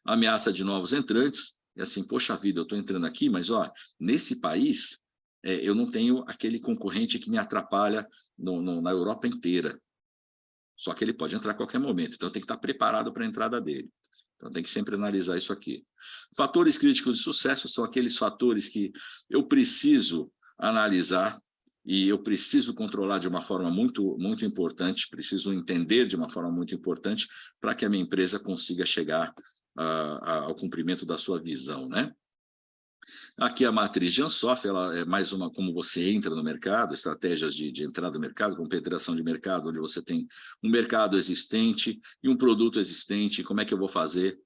[SPEAKER 4] Ameaça de novos entrantes, é assim, poxa vida, eu estou entrando aqui, mas nesse país eu não tenho aquele concorrente que me atrapalha na Europa inteira. Só que ele pode entrar a qualquer momento, então tem que estar preparado para a entrada dele. Então tem que sempre analisar isso aqui. Fatores críticos de sucesso são aqueles fatores que eu preciso analisar e eu preciso controlar de uma forma muito, muito importante, preciso entender de uma forma muito importante para que a minha empresa consiga chegar ao cumprimento da sua visão, né? Aqui a matriz de Ansoff, ela é mais uma como você entra no mercado, estratégias de entrada no mercado, com penetração de mercado, onde você tem um mercado existente e um produto existente, como é que eu vou fazer,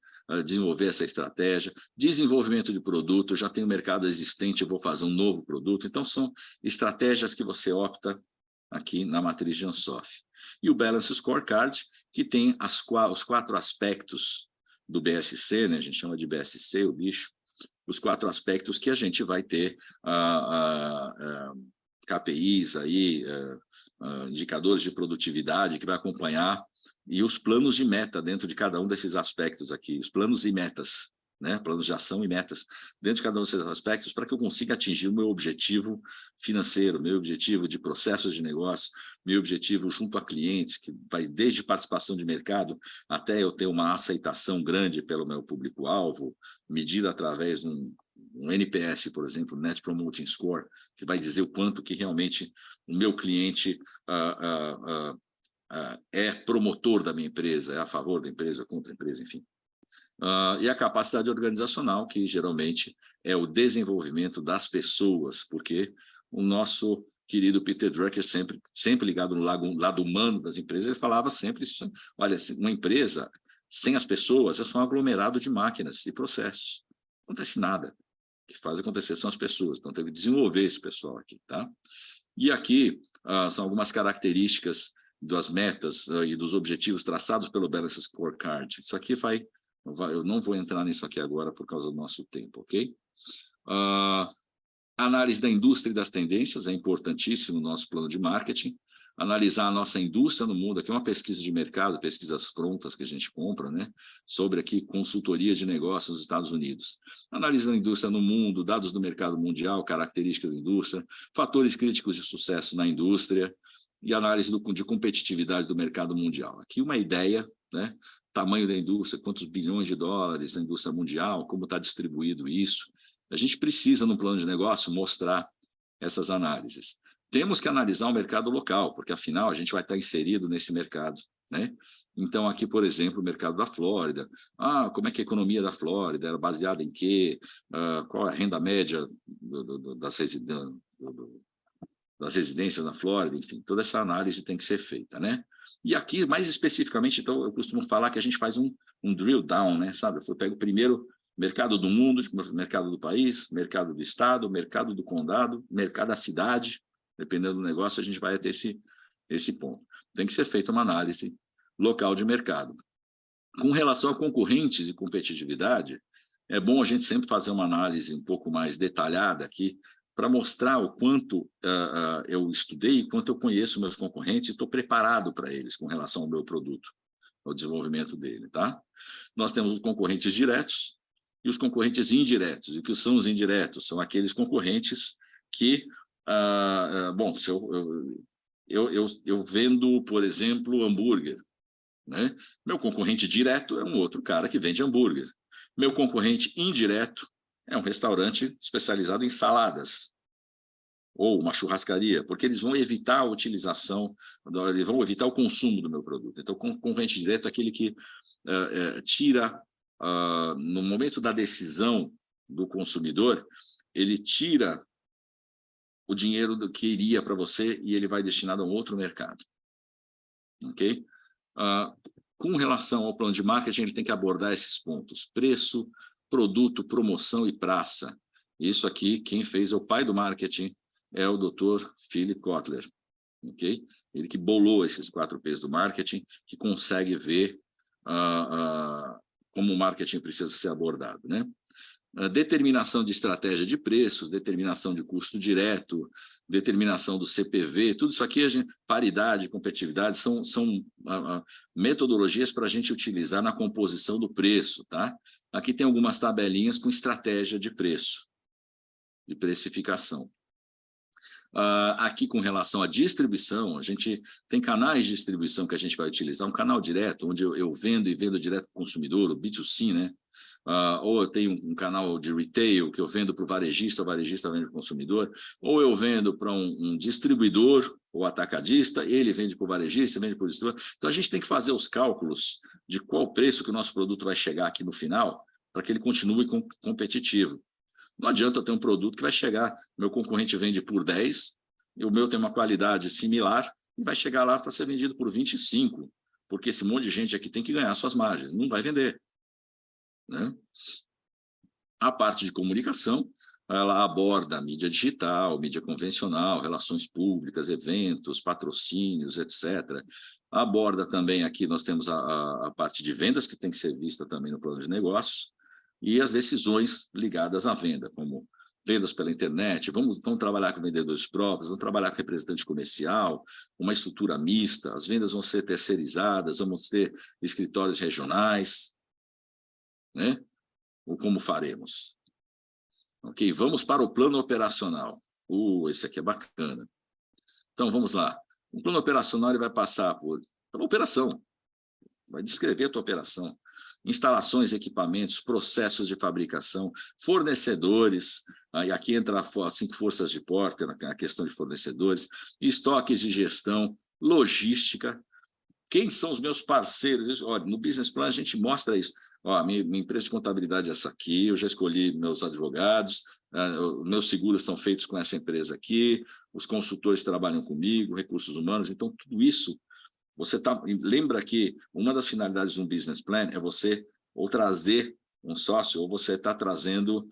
[SPEAKER 4] desenvolver essa estratégia, desenvolvimento de produto, eu já tenho um mercado existente, eu vou fazer um novo produto, então são estratégias que você opta aqui na matriz de Ansoff. E o Balance Scorecard, que tem os 4 aspectos do BSC, né? A gente chama de BSC, o bicho, os 4 aspectos que a gente vai ter KPIs, aí, indicadores de produtividade que vai acompanhar, e os planos de meta dentro de cada um desses aspectos aqui, os planos e metas, né? Planos de ação e metas dentro de cada um desses aspectos, para que eu consiga atingir o meu objetivo financeiro, meu objetivo de processos de negócio, meu objetivo junto a clientes, que vai desde participação de mercado até eu ter uma aceitação grande pelo meu público-alvo, medida através de um NPS, por exemplo, Net Promoting Score, que vai dizer o quanto que realmente o meu cliente é promotor da minha empresa, é a favor da empresa, contra a empresa, enfim. E a capacidade organizacional, que geralmente é o desenvolvimento das pessoas, porque o nosso querido Peter Drucker, sempre ligado no lado humano das empresas, ele falava sempre isso. Olha, uma empresa sem as pessoas é só um aglomerado de máquinas e processos. Não acontece nada. O que faz acontecer são as pessoas. Então, tem que desenvolver esse pessoal aqui. Tá? E aqui são algumas características das metas e dos objetivos traçados pelo Balance Scorecard. Isso aqui eu não vou entrar nisso aqui agora por causa do nosso tempo, ok? Análise da indústria e das tendências é importantíssimo no nosso plano de marketing. Analisar a nossa indústria no mundo, aqui é uma pesquisa de mercado, pesquisas prontas que a gente compra, né? Sobre aqui consultoria de negócios nos Estados Unidos. Análise da indústria no mundo, dados do mercado mundial, características da indústria, fatores críticos de sucesso na indústria e análise de competitividade do mercado mundial. Aqui uma ideia né? Tamanho da indústria, quantos bilhões de dólares na indústria mundial, como está distribuído isso. A gente precisa, no plano de negócio, mostrar essas análises. Temos que analisar o mercado local, porque, afinal, a gente vai estar inserido nesse mercado, né? Então, aqui, por exemplo, o mercado da Flórida. Como é que é a economia da Flórida? Era baseada em quê? Qual é a renda média das residências na Flórida? Enfim, toda essa análise tem que ser feita, né? E aqui, mais especificamente, então, eu costumo falar que a gente faz um drill down, né? Sabe? Eu pego primeiro mercado do mundo, mercado do país, mercado do estado, mercado do condado, mercado da cidade. Dependendo do negócio, a gente vai até esse ponto. Tem que ser feita uma análise local de mercado. Com relação a concorrentes e competitividade, é bom a gente sempre fazer uma análise um pouco mais detalhada aqui, para mostrar o quanto eu estudei, quanto eu conheço meus concorrentes e estou preparado para eles com relação ao meu produto, ao desenvolvimento dele, tá? Nós temos os concorrentes diretos e os concorrentes indiretos. E o que são os indiretos? São aqueles concorrentes que, bom, se eu vendo, por exemplo, hambúrguer, né? Meu concorrente direto é um outro cara que vende hambúrguer. Meu concorrente indireto é um restaurante especializado em saladas ou uma churrascaria, porque eles vão evitar a utilização, eles vão evitar o consumo do meu produto. Então, o concorrente direto é aquele que tira, no momento da decisão do consumidor, ele tira o dinheiro que iria para você e ele vai destinado a um outro mercado. Ok? Com relação ao plano de marketing, ele tem que abordar esses pontos: preço, produto, promoção e praça. Isso aqui, quem fez é o pai do marketing, é o Dr. Philip Kotler. Okay? Ele que bolou esses 4 P's do marketing, que consegue ver como o marketing precisa ser abordado, né? Determinação de estratégia de preços, determinação de custo direto, determinação do CPV, tudo isso aqui, paridade, competitividade, são metodologias para a gente utilizar na composição do preço, tá? Aqui tem algumas tabelinhas com estratégia de preço, de precificação. Aqui, com relação à distribuição, a gente tem canais de distribuição que a gente vai utilizar, um canal direto, onde eu vendo e vendo direto para o consumidor, o B2C, né? Ou eu tenho um canal de retail que eu vendo para o varejista vende para o consumidor, ou eu vendo para um distribuidor ou atacadista, ele vende para o varejista, vende para o distribuidor. Então, a gente tem que fazer os cálculos de qual preço que o nosso produto vai chegar aqui no final, para que ele continue competitivo. Não adianta eu ter um produto que vai chegar, meu concorrente vende por 10, e o meu tem uma qualidade similar, e vai chegar lá para ser vendido por 25, porque esse monte de gente aqui tem que ganhar suas margens, não vai vender, né? A parte de comunicação, ela aborda a mídia digital, mídia convencional, relações públicas, eventos, patrocínios, etc. Aborda também aqui, nós temos a parte de vendas, que tem que ser vista também no plano de negócios, e as decisões ligadas à venda, como vendas pela internet, vamos trabalhar com vendedores próprios, vamos trabalhar com representante comercial, uma estrutura mista, as vendas vão ser terceirizadas, vamos ter escritórios regionais, né? Ou como faremos? Ok, vamos para o plano operacional. Esse aqui é bacana. Então, vamos lá. O plano operacional ele vai passar pela operação, vai descrever a tua operação. Instalações, equipamentos, processos de fabricação, fornecedores, e aqui entra as 5 forças de Porter, a questão de fornecedores, estoques de gestão, logística. Quem são os meus parceiros? Olha, no Business Plan a gente mostra isso. Minha empresa de contabilidade é essa aqui, eu já escolhi meus advogados, meus seguros estão feitos com essa empresa aqui, os consultores trabalham comigo, recursos humanos, então tudo isso. Lembra que uma das finalidades de um business plan é você ou trazer um sócio ou você está trazendo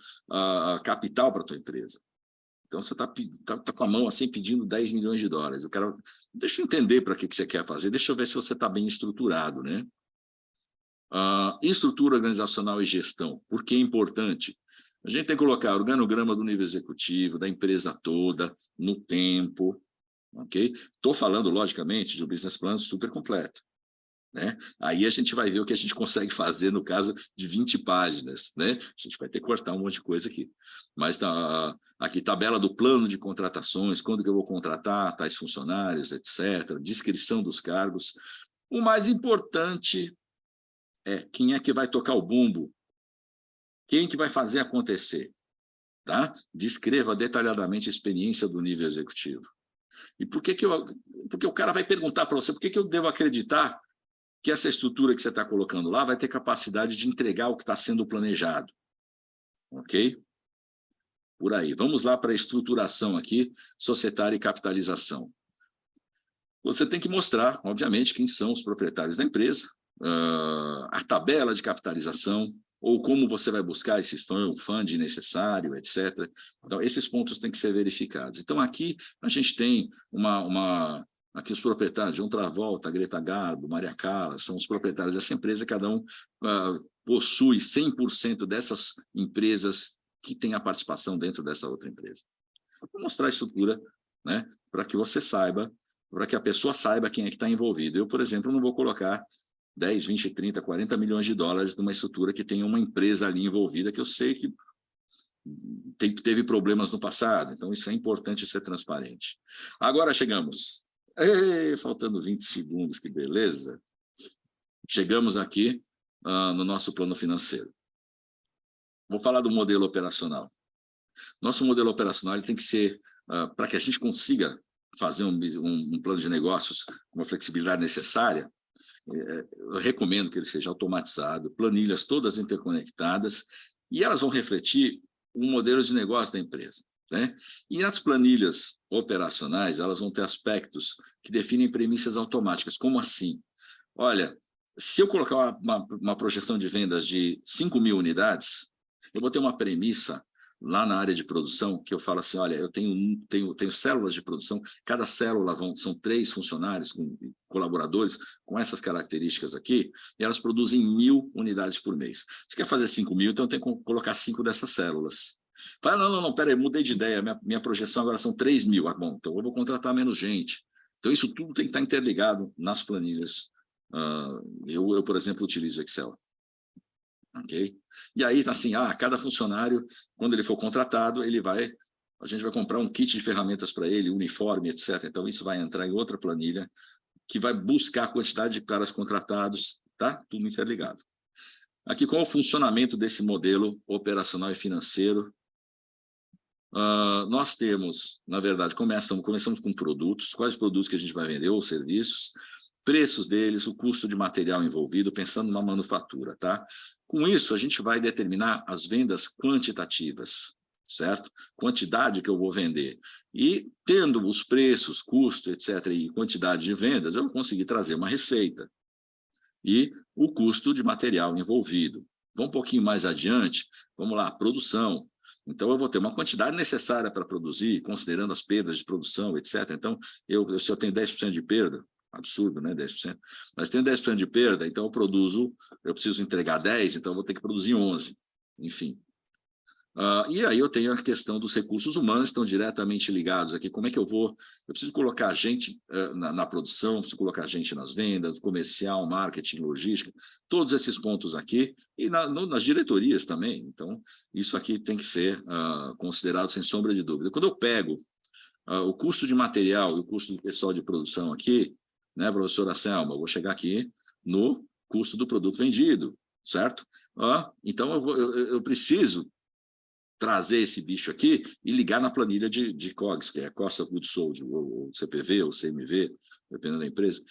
[SPEAKER 4] capital para a tua empresa. Então, você está com a mão assim pedindo 10 milhões de dólares. Deixa eu entender para que você quer fazer, deixa eu ver se você está bem estruturado, né? Estrutura organizacional e gestão. Por que é importante? A gente tem que colocar o organograma do nível executivo, da empresa toda, no tempo. Ok? Estou falando, logicamente, de um business plan super completo, né? Aí a gente vai ver o que a gente consegue fazer no caso de 20 páginas, né? A gente vai ter que cortar um monte de coisa aqui. Mas aqui, tabela do plano de contratações, quando que eu vou contratar tais funcionários, etc. Descrição dos cargos. O mais importante quem é que vai tocar o bumbo, quem que vai fazer acontecer, tá? Descreva detalhadamente a experiência do nível executivo. E porque o cara vai perguntar para você, por que eu devo acreditar que essa estrutura que você está colocando lá vai ter capacidade de entregar o que está sendo planejado, ok? Por aí. Vamos lá para a estruturação aqui, societária e capitalização. Você tem que mostrar, obviamente, quem são os proprietários da empresa, a tabela de capitalização, ou como você vai buscar esse funding necessário, etc. Então, esses pontos têm que ser verificados. Então, aqui a gente tem aqui os proprietários, John Travolta, Greta Garbo, Maria Callas, são os proprietários dessa empresa, cada um possui 100% dessas empresas que têm a participação dentro dessa outra empresa. Vou mostrar a estrutura, né, para que você saiba, para que a pessoa saiba quem é que está envolvido. Eu, por exemplo, não vou colocar 10, 20, 30, 40 milhões de dólares numa estrutura que tem uma empresa ali envolvida que eu sei que teve problemas no passado. Então, isso é importante ser transparente. Agora chegamos. Faltando 20 segundos, que beleza. Chegamos aqui no nosso plano financeiro. Vou falar do modelo operacional. Nosso modelo operacional ele tem que ser, para que a gente consiga fazer um plano de negócios com a flexibilidade necessária, eu recomendo que ele seja automatizado, planilhas todas interconectadas, e elas vão refletir o modelo de negócio da empresa, né? E as planilhas operacionais, elas vão ter aspectos que definem premissas automáticas. Como assim? Olha, se eu colocar uma projeção de vendas de 5.000 unidades, eu vou ter uma premissa lá na área de produção, que eu falo assim, olha, eu tenho células de produção, cada célula são 3 funcionários, colaboradores, com essas características aqui, e elas produzem 1.000 unidades por mês. Você quer fazer 5.000, então eu tenho que colocar 5 dessas células. Fala, não, peraí, mudei de ideia, minha projeção agora são 3.000. Ah, bom, então eu vou contratar menos gente. Então isso tudo tem que estar interligado nas planilhas. Eu, por exemplo, utilizo Excel. Okay? E aí, assim, cada funcionário, quando ele for contratado, a gente vai comprar um kit de ferramentas para ele, uniforme, etc. Então, isso vai entrar em outra planilha que vai buscar a quantidade de caras contratados, tá? Tudo interligado. Aqui, qual é o funcionamento desse modelo operacional e financeiro? Nós temos, na verdade, começamos com produtos, quais produtos que a gente vai vender ou serviços, preços deles, o custo de material envolvido, pensando na manufatura, tá? Com isso, a gente vai determinar as vendas quantitativas, certo? Quantidade que eu vou vender. E tendo os preços, custo, etc., e quantidade de vendas, eu vou conseguir trazer uma receita. E o custo de material envolvido. Vamos um pouquinho mais adiante, vamos lá, produção. Então, eu vou ter uma quantidade necessária para produzir, considerando as perdas de produção, etc. Então, se eu tenho 10% de perda, absurdo, né? 10%. Mas tenho 10% de perda, então eu preciso entregar 10, então eu vou ter que produzir 11. Enfim. E aí eu tenho a questão dos recursos humanos, que estão diretamente ligados aqui. Como é que eu preciso colocar gente na produção, preciso colocar gente nas vendas, comercial, marketing, logística, todos esses pontos aqui, e nas diretorias também. Então, isso aqui tem que ser considerado sem sombra de dúvida. Quando eu pego o custo de material e o custo do pessoal de produção aqui, né, professora Selma, eu vou chegar aqui no custo do produto vendido, certo? Então, eu preciso trazer esse bicho aqui e ligar na planilha de COGS, que é Cost of Goods Sold, ou CPV, ou CMV, dependendo da empresa.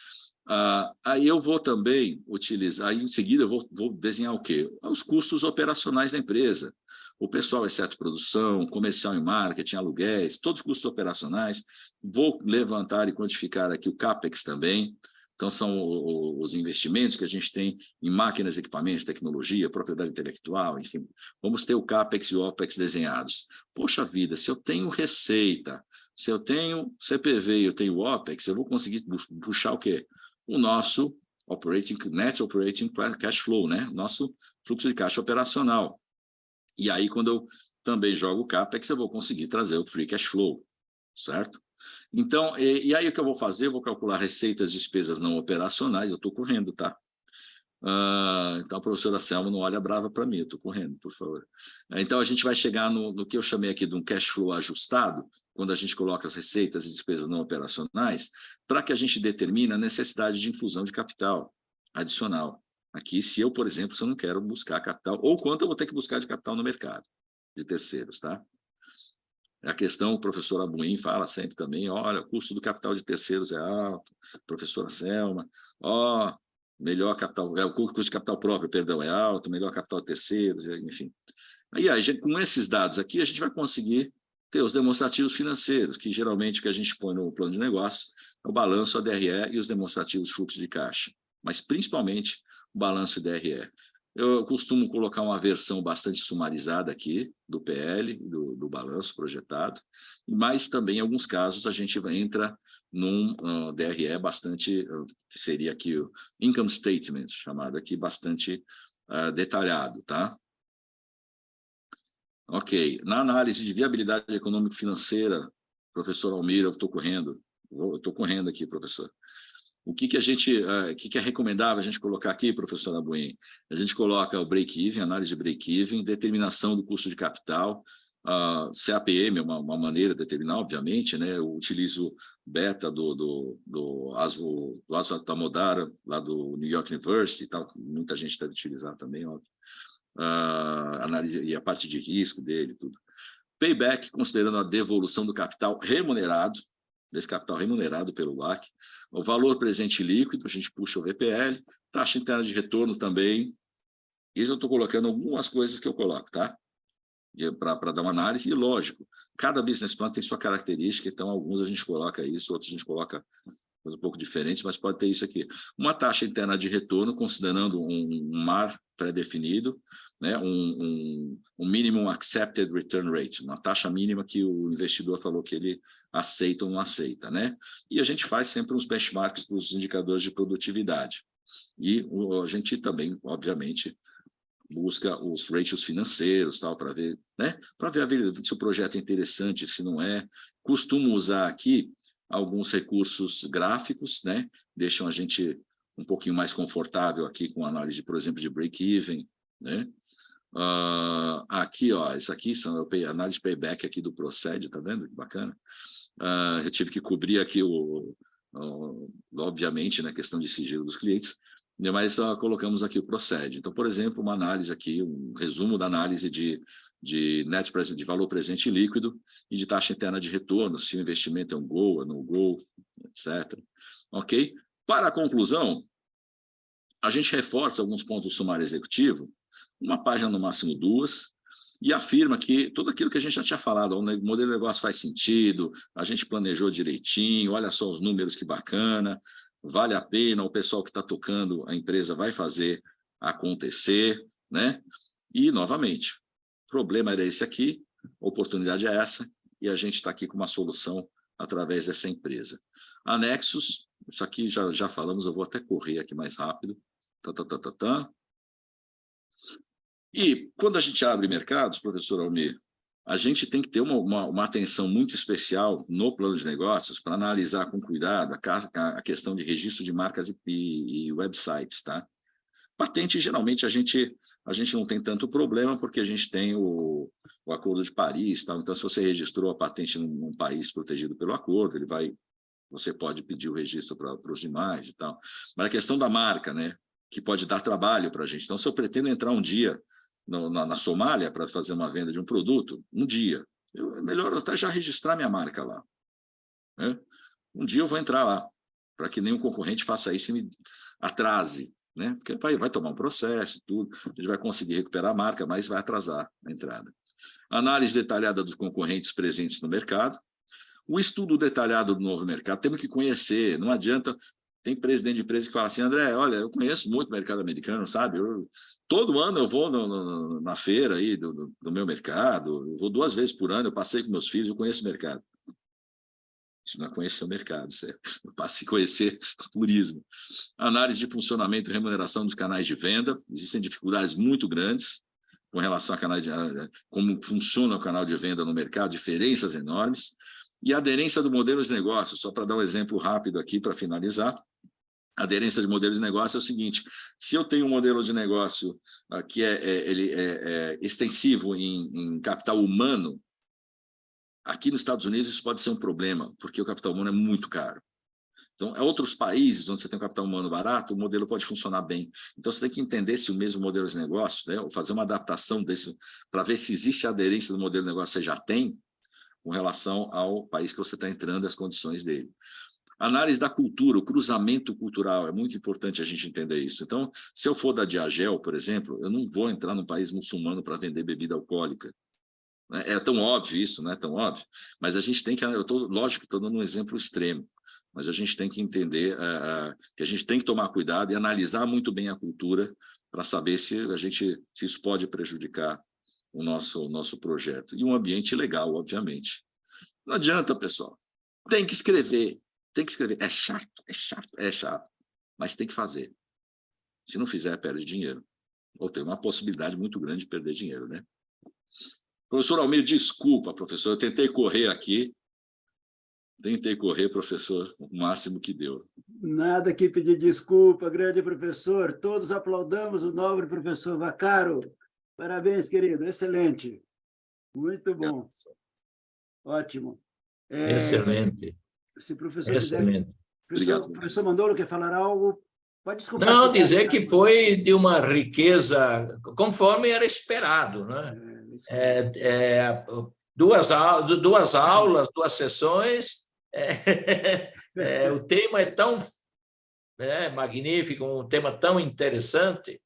[SPEAKER 4] Aí eu vou também utilizar, aí em seguida eu vou desenhar o quê? Os custos operacionais da empresa. O pessoal, exceto produção, comercial e marketing, aluguéis, todos os custos operacionais. Vou levantar e quantificar aqui o CAPEX também. Então, são os investimentos que a gente tem em máquinas, equipamentos, tecnologia, propriedade intelectual, enfim. Vamos ter o CAPEX e o OPEX desenhados. Poxa vida, se eu tenho receita, se eu tenho CPV e eu tenho OPEX, eu vou conseguir puxar o quê? O nosso Net Operating Cash Flow, né? Nosso fluxo de caixa operacional. E aí, quando eu também jogo o CAPEX, eu vou conseguir trazer o Free Cash Flow, certo? Então, e aí o que eu vou fazer? Eu vou calcular receitas e despesas não operacionais, eu estou correndo, tá? Então, a professora Selma não olha brava para mim, eu estou correndo, por favor. Então, a gente vai chegar no que eu chamei aqui de um cash flow ajustado, quando a gente coloca as receitas e despesas não operacionais, para que a gente determine a necessidade de infusão de capital adicional Aqui, se eu, por exemplo, se eu não quero buscar capital, ou quanto eu vou ter que buscar de capital no mercado de terceiros, tá? A questão, o professor Abuim fala sempre também, olha, o custo do capital de terceiros é alto, professora Selma, melhor capital, o custo de capital próprio, perdão, é alto, melhor capital de terceiros, enfim. Aí, com esses dados aqui, a gente vai conseguir ter os demonstrativos financeiros, que geralmente o que a gente põe no plano de negócio é o balanço, a DRE e os demonstrativos de fluxo de caixa, mas principalmente o balanço e DRE. Eu costumo colocar uma versão bastante sumarizada aqui do PL, do balanço projetado, mas também em alguns casos a gente entra num DRE bastante, que seria aqui o Income Statement, chamado aqui bastante detalhado, tá? Ok, na análise de viabilidade econômico-financeira, professor Almir, eu estou correndo aqui, professor. O que é recomendável a gente colocar aqui, professor Abuim? A gente coloca o break-even, análise de break-even, determinação do custo de capital, CAPM é uma maneira de determinar, obviamente, né? Eu utilizo beta do Aswa Tamodara, lá do New York University, e tal, muita gente deve utilizar também, óbvio. Análise e a parte de risco dele, tudo. Payback, considerando a devolução do capital remunerado, desse capital remunerado pelo LAC, o valor presente líquido, a gente puxa o VPL, taxa interna de retorno também. Isso eu estou colocando algumas coisas que eu coloco, tá? Para dar uma análise, e lógico, cada business plan tem sua característica, então alguns a gente coloca isso, outros a gente coloca coisa um pouco diferente, mas pode ter isso aqui. Uma taxa interna de retorno, considerando um MAR pré-definido, né? um minimum accepted return rate, uma taxa mínima que o investidor falou que ele aceita ou não aceita, né? E a gente faz sempre uns benchmarks dos indicadores de produtividade. E a gente também, obviamente, busca os ratios financeiros, tal, para ver, né? Para ver se o projeto é interessante, se não é. Costumo usar aqui alguns recursos gráficos, né? Deixam a gente um pouquinho mais confortável aqui com a análise, por exemplo, de break-even, né? Aqui, ó, isso aqui são a análise de payback aqui do Procede, tá vendo que bacana? Eu tive que cobrir aqui obviamente, na questão de sigilo dos clientes, mas colocamos aqui o Procede. Então, por exemplo, uma análise aqui, um resumo da análise de net present, de valor presente líquido e de taxa interna de retorno, se o investimento é um go, no go, etc. Ok? Para a conclusão, a gente reforça alguns pontos do sumário executivo, uma página no máximo 2, e afirma que tudo aquilo que a gente já tinha falado, o modelo de negócio faz sentido, a gente planejou direitinho, olha só os números que bacana, vale a pena, o pessoal que está tocando a empresa vai fazer acontecer, né? E, novamente, o problema era esse aqui, a oportunidade é essa, e a gente está aqui com uma solução através dessa empresa. Anexos, isso aqui já falamos, eu vou até correr aqui mais rápido. E quando a gente abre mercados, professor Almir, a gente tem que ter uma atenção muito especial no plano de negócios para analisar com cuidado a questão de registro de marcas e websites, tá? Patente, geralmente, a gente não tem tanto problema, porque a gente tem o Acordo de Paris, tal. Então, se você registrou a patente num país protegido pelo acordo, você pode pedir o registro para os demais e tal. Mas a questão da marca, né, que pode dar trabalho para a gente. Então, se eu pretendo entrar um dia na Somália para fazer uma venda de um produto, um dia, é melhor eu até já registrar minha marca lá, né? Um dia eu vou entrar lá, para que nenhum concorrente faça isso e me atrase, né? Porque vai tomar um processo, tudo, a gente vai conseguir recuperar a marca, mas vai atrasar a entrada. Análise detalhada dos concorrentes presentes no mercado. O estudo detalhado do novo mercado, temos que conhecer, não adianta. Tem presidente de empresa que fala assim, André, olha, eu conheço muito o mercado americano, sabe? Todo ano eu vou na feira aí do meu mercado, eu vou 2 vezes por ano, eu passei com meus filhos, eu conheço o mercado. Isso não é conhecer o mercado, certo? Eu passei a conhecer o turismo. Análise de funcionamento e remuneração dos canais de venda. Existem dificuldades muito grandes com relação a como funciona o canal de venda no mercado, diferenças enormes. E a aderência do modelo de negócio, só para dar um exemplo rápido aqui para finalizar. A aderência de modelo de negócio é o seguinte, se eu tenho um modelo de negócio que ele é extensivo em capital humano, aqui nos Estados Unidos isso pode ser um problema, porque o capital humano é muito caro. Então, em outros países onde você tem um capital humano barato, o modelo pode funcionar bem. Então, você tem que entender se o mesmo modelo de negócio, né, ou fazer uma adaptação desse, para ver se existe a aderência do modelo de negócio que você já tem, com relação ao país que você está entrando e as condições dele. Análise da cultura, o cruzamento cultural, é muito importante a gente entender isso. Então, se eu for da Diageo, por exemplo, eu não vou entrar num país muçulmano para vender bebida alcoólica. É tão óbvio isso, não é tão óbvio? Mas a gente tem que, lógico que estou dando um exemplo extremo, mas a gente tem que entender que a gente tem que tomar cuidado e analisar muito bem a cultura para saber se isso pode prejudicar o nosso projeto. E um ambiente legal, obviamente. Não adianta, pessoal. Tem que escrever. É chato, mas tem que fazer. Se não fizer, perde dinheiro. Ou tem uma possibilidade muito grande de perder dinheiro, né? Professor Almir, desculpa, professor, eu tentei correr aqui. Professor, o máximo que deu.
[SPEAKER 3] Nada que pedir desculpa, grande professor. Todos aplaudamos o nobre professor Vaccaro. Parabéns, querido, excelente. Muito bom. Ótimo.
[SPEAKER 1] Excelente.
[SPEAKER 3] Se o professor
[SPEAKER 1] Excelente.
[SPEAKER 3] quiser... Professor Manolo quer falar algo? Pode desculpar.
[SPEAKER 1] Não, dizer que foi de uma riqueza, conforme era esperado, né? Duas aulas, 2 sessões, o tema é tão magnífico, um tema tão interessante,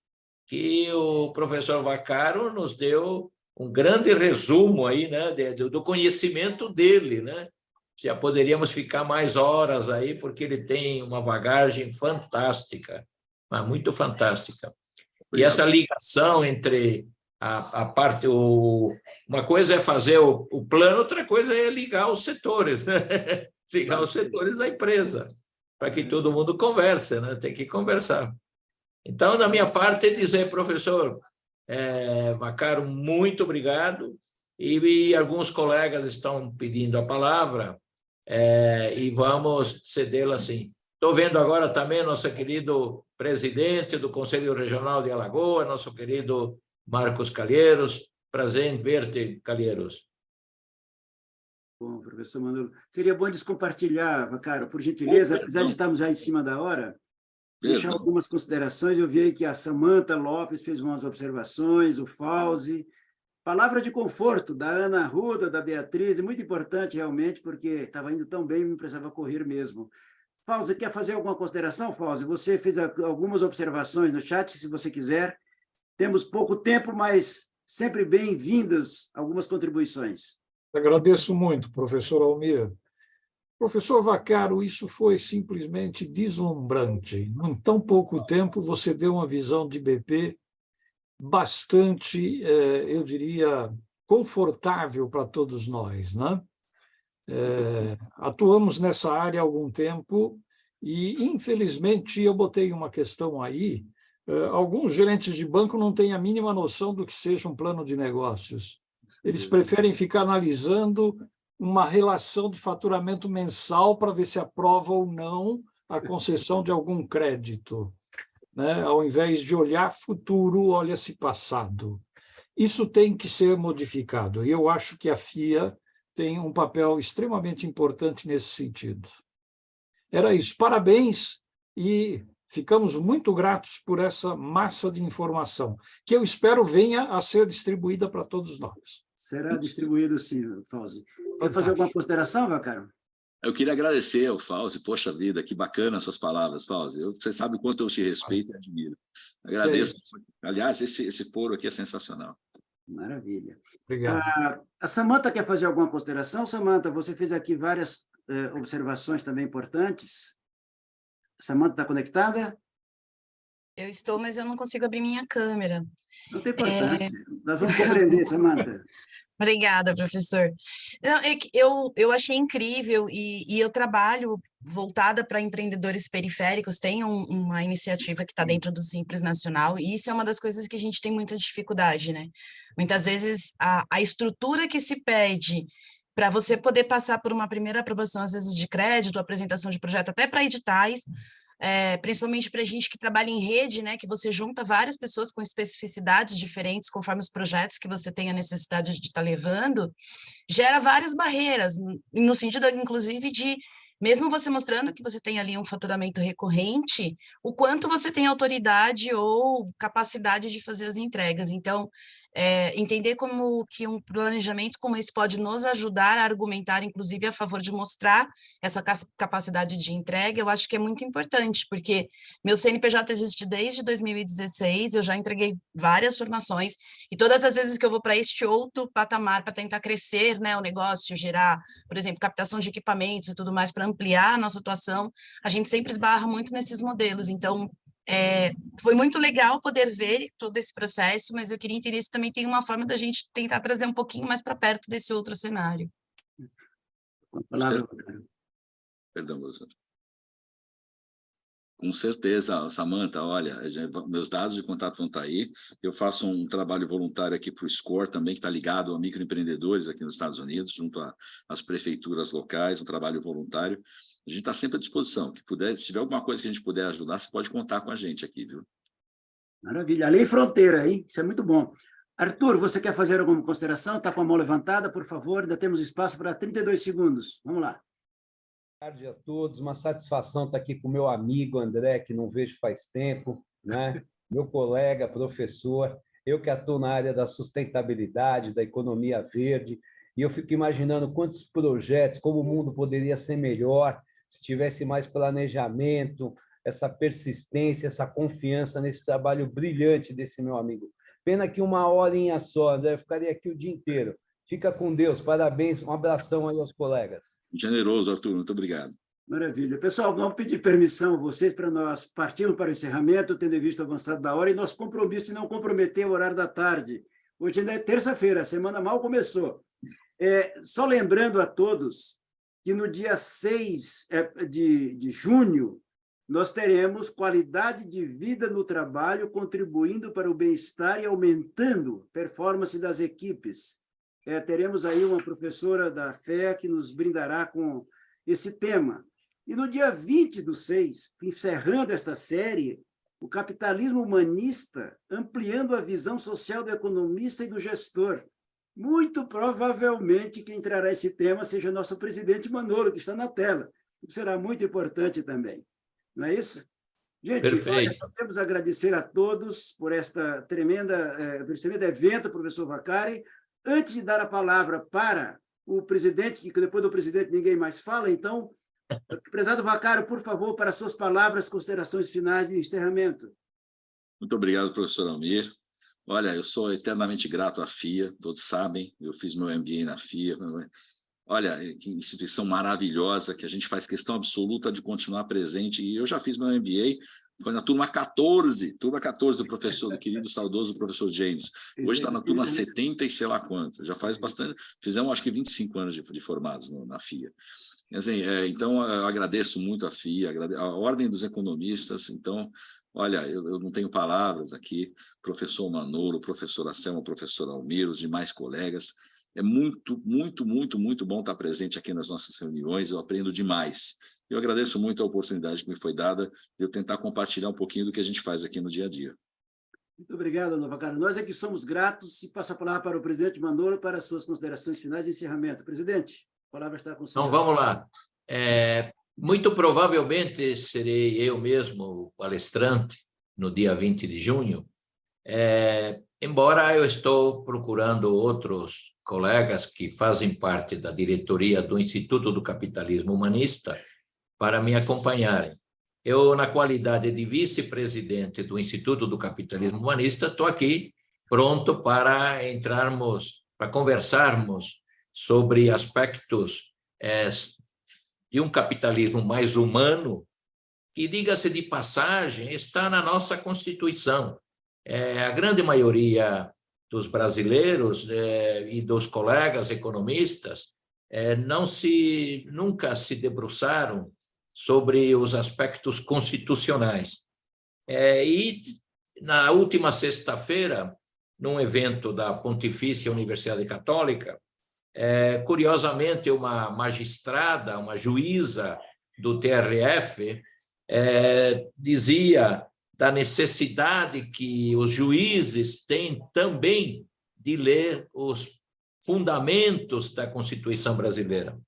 [SPEAKER 1] que o professor Vaccaro nos deu um grande resumo aí, né, do conhecimento dele, né? Já poderíamos ficar mais horas aí, porque ele tem uma bagagem fantástica, mas muito fantástica. E essa ligação entre a parte... Uma coisa é fazer o plano, outra coisa é ligar os setores, né? Ligar os setores da empresa, para que todo mundo converse, né? Tem que conversar. Então, da minha parte, dizer, professor Vaccaro, muito obrigado, e alguns colegas estão pedindo a palavra, e vamos cedê-la assim. Estou vendo agora também nosso querido presidente do Conselho Regional de Alagoas, nosso querido Marcos Calheiros. Prazer em ver-te, Calheiros.
[SPEAKER 3] Bom, professor Manolo. Seria bom descompartilhar, Vaccaro, por gentileza, apesar de estarmos já em cima da hora, deixar algumas considerações. Eu vi aí que a Samantha Lopes fez umas observações, o Fauzi. Palavra de conforto da Ana Arruda, da Beatriz, muito importante realmente, porque estava indo tão bem, me precisava correr mesmo. Fauzi, quer fazer alguma consideração, Fauzi? Você fez algumas observações no chat, se você quiser. Temos pouco tempo, mas sempre bem-vindas algumas contribuições.
[SPEAKER 6] Agradeço muito, professor Almir. Professor Vaccaro, isso foi simplesmente deslumbrante. Em tão pouco tempo, você deu uma visão de BP bastante, eu diria, confortável para todos nós, né? Atuamos nessa área há algum tempo e, infelizmente, eu botei uma questão aí, alguns gerentes de banco não têm a mínima noção do que seja um plano de negócios. Eles preferem ficar analisando uma relação de faturamento mensal para ver se aprova ou não a concessão de algum crédito, né? Ao invés de olhar futuro, olha-se passado. Isso tem que ser modificado, e eu acho que a FIA tem um papel extremamente importante nesse sentido. Era isso. Parabéns e ficamos muito gratos por essa massa de informação, que eu espero venha a ser distribuída para todos nós.
[SPEAKER 3] Será distribuído sim, Fauzi. Quer fazer alguma consideração, Vaccaro?
[SPEAKER 4] Eu queria agradecer ao Fauzi, poxa vida, que bacana as suas palavras, Fauzi. Você sabe o quanto eu te respeito e admiro. Agradeço. Aliás, esse foro aqui é sensacional.
[SPEAKER 3] Maravilha.
[SPEAKER 6] Obrigado.
[SPEAKER 3] A Samantha quer fazer alguma consideração? Samantha, você fez aqui várias observações também importantes. A Samantha está conectada?
[SPEAKER 7] Eu estou, mas eu não consigo abrir minha câmera.
[SPEAKER 3] Não tem importância. Nós vamos compreender, Samantha.
[SPEAKER 7] Obrigada, professor. Não, eu achei incrível e eu trabalho voltada para empreendedores periféricos, tem uma iniciativa que está dentro do Simples Nacional, e isso é uma das coisas que a gente tem muita dificuldade, né? Muitas vezes a estrutura que se pede para você poder passar por uma primeira aprovação, às vezes de crédito, apresentação de projeto, até para editais, principalmente para a gente que trabalha em rede, né, que você junta várias pessoas com especificidades diferentes, conforme os projetos que você tem a necessidade de estar levando, gera várias barreiras, no sentido, inclusive, mesmo você mostrando que você tem ali um faturamento recorrente, o quanto você tem autoridade ou capacidade de fazer as entregas. Então, entender como que um planejamento como esse pode nos ajudar a argumentar, inclusive, a favor de mostrar essa capacidade de entrega, eu acho que é muito importante, porque meu CNPJ existe desde 2016, eu já entreguei várias formações, e todas as vezes que eu vou para este outro patamar, para tentar crescer, né, o negócio, gerar, por exemplo, captação de equipamentos e tudo mais, para ampliar a nossa atuação, a gente sempre esbarra muito nesses modelos. Então, foi muito legal poder ver todo esse processo, mas eu queria entender se também tem uma forma da gente tentar trazer um pouquinho mais para perto desse outro cenário.
[SPEAKER 4] Perdão, professor. Com certeza, Samantha, olha, meus dados de contato vão estar aí. Eu faço um trabalho voluntário aqui para o SCORE também, que está ligado a microempreendedores aqui nos Estados Unidos, junto às prefeituras locais, um trabalho voluntário. A gente está sempre à disposição. Que puder, se tiver alguma coisa que a gente puder ajudar, você pode contar com a gente aqui, viu?
[SPEAKER 3] Maravilha. Além fronteira, hein? Isso é muito bom. Arthur, você quer fazer alguma consideração? Está com a mão levantada, por favor. Ainda temos espaço para 32 segundos. Vamos lá.
[SPEAKER 8] Boa tarde a todos. Uma satisfação estar aqui com o meu amigo André, que não vejo faz tempo, né? Meu colega, professor. Eu que atuo na área da sustentabilidade, da economia verde, e eu fico imaginando quantos projetos, como o mundo poderia ser melhor se tivesse mais planejamento, essa persistência, essa confiança nesse trabalho brilhante desse meu amigo. Pena que 1 horinha só, André, eu ficaria aqui o dia inteiro. Fica com Deus, parabéns, um abração aí aos colegas.
[SPEAKER 4] Generoso, Arthur, muito obrigado.
[SPEAKER 3] Maravilha. Pessoal, vamos pedir permissão a vocês para nós partirmos para o encerramento, tendo visto avançado da hora, e nosso compromisso de não comprometer o horário da tarde. Hoje ainda é terça-feira, a semana mal começou. Só lembrando a todos que no dia 6 de junho, nós teremos qualidade de vida no trabalho, contribuindo para o bem-estar e aumentando a performance das equipes. Teremos aí uma professora da FEA que nos brindará com esse tema. E no dia 20/6, encerrando esta série, o capitalismo humanista, ampliando a visão social do economista e do gestor. Muito provavelmente quem trará esse tema seja nosso presidente Manolo, que está na tela, o que será muito importante também. Não é isso? Gente, olha, só temos a agradecer a todos por esse tremendo evento, professor Vaccari. Antes de dar a palavra para o presidente, que depois do presidente ninguém mais fala, então, prezado Vaccari, por favor, para suas palavras, considerações finais de encerramento.
[SPEAKER 4] Muito obrigado, professor Almir. Olha, eu sou eternamente grato à FIA, todos sabem, eu fiz meu MBA na FIA. Olha, que instituição maravilhosa, que a gente faz questão absoluta de continuar presente. E eu já fiz meu MBA, foi na turma 14 do professor, do querido saudoso professor James. Hoje está na turma 70 e sei lá quanto. Já faz bastante, fizemos acho que 25 anos de formados na FIA. Assim, então, eu agradeço muito a FIA, a Ordem dos Economistas. Então, olha, eu não tenho palavras aqui, professor Manolo, professora Selma, professor Almir, os demais colegas. É muito, muito, muito, muito bom estar presente aqui nas nossas reuniões, eu aprendo demais. Eu agradeço muito a oportunidade que me foi dada de eu tentar compartilhar um pouquinho do que a gente faz aqui no dia a dia.
[SPEAKER 3] Muito obrigado, Vaccari. Nós é que somos gratos, e passo a palavra para o presidente Manolo para as suas considerações finais de encerramento. Presidente, a palavra está com o senhor.
[SPEAKER 1] Então, vamos lá. Muito provavelmente serei eu mesmo o palestrante no dia 20 de junho, embora eu estou procurando outros colegas que fazem parte da diretoria do Instituto do Capitalismo Humanista para me acompanharem. Eu, na qualidade de vice-presidente do Instituto do Capitalismo Humanista, estou aqui pronto para conversarmos sobre aspectos de um capitalismo mais humano, que, diga-se de passagem, está na nossa Constituição. A grande maioria dos brasileiros e dos colegas economistas nunca se debruçaram sobre os aspectos constitucionais. E, na última sexta-feira, num evento da Pontifícia Universidade Católica, curiosamente, uma magistrada, uma juíza do TRF, dizia da necessidade que os juízes têm também de ler os fundamentos da Constituição brasileira.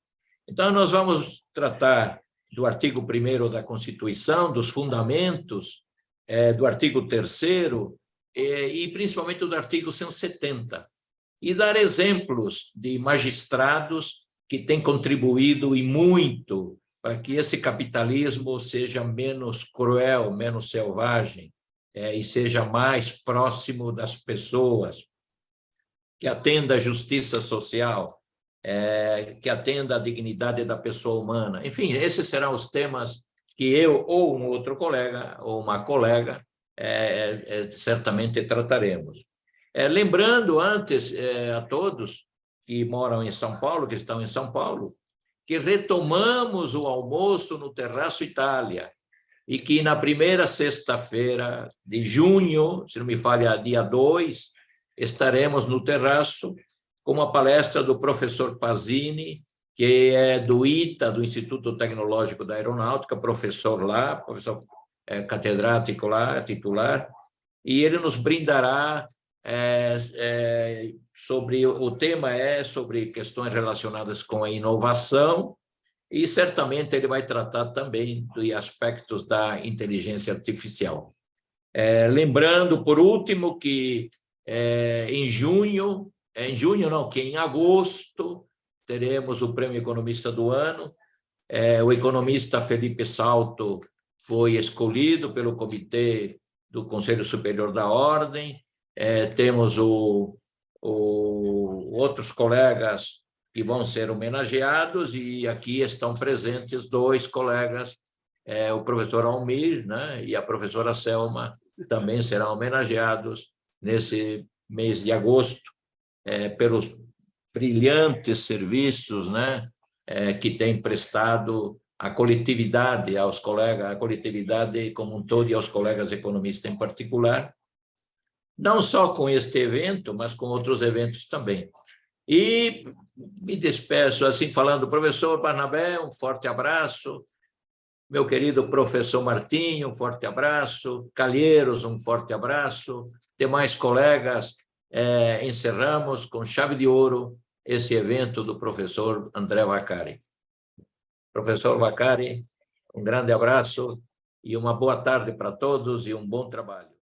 [SPEAKER 1] Então, nós vamos tratar do artigo 1º da Constituição, dos fundamentos, do artigo 3º e principalmente do artigo 170, e dar exemplos de magistrados que têm contribuído e muito para que esse capitalismo seja menos cruel, menos selvagem, e seja mais próximo das pessoas, que atenda à justiça social, que atenda à dignidade da pessoa humana. Enfim, esses serão os temas que eu ou um outro colega ou uma colega certamente trataremos. Lembrando antes a todos que moram em São Paulo, que estão em São Paulo, que retomamos o almoço no Terraço Itália e que na primeira sexta-feira de junho, se não me falha, dia 2, estaremos no Terraço com uma palestra do professor Pazini, que é do ITA, do Instituto Tecnológico da Aeronáutica, professor lá, professor catedrático lá, titular, e ele nos brindará sobre o tema sobre questões relacionadas com a inovação, e certamente ele vai tratar também de aspectos da inteligência artificial. Lembrando, por último, que que em agosto teremos o Prêmio Economista do Ano. O economista Felipe Salto foi escolhido pelo Comitê do Conselho Superior da Ordem. Temos outros colegas que vão ser homenageados, e aqui estão presentes 2 colegas, o professor Almir, né, e a professora Selma, também serão homenageados nesse mês de agosto, pelos brilhantes serviços, né, que têm prestado à coletividade, aos colegas, à coletividade como um todo e aos colegas economistas em particular, não só com este evento, mas com outros eventos também. E me despeço assim, falando, professor Barnabé, um forte abraço, meu querido professor Martinho, um forte abraço, Calheiros, um forte abraço, demais colegas, encerramos com chave de ouro esse evento do professor André Vaccari. Professor Vaccari, um grande abraço e uma boa tarde para todos e um bom trabalho.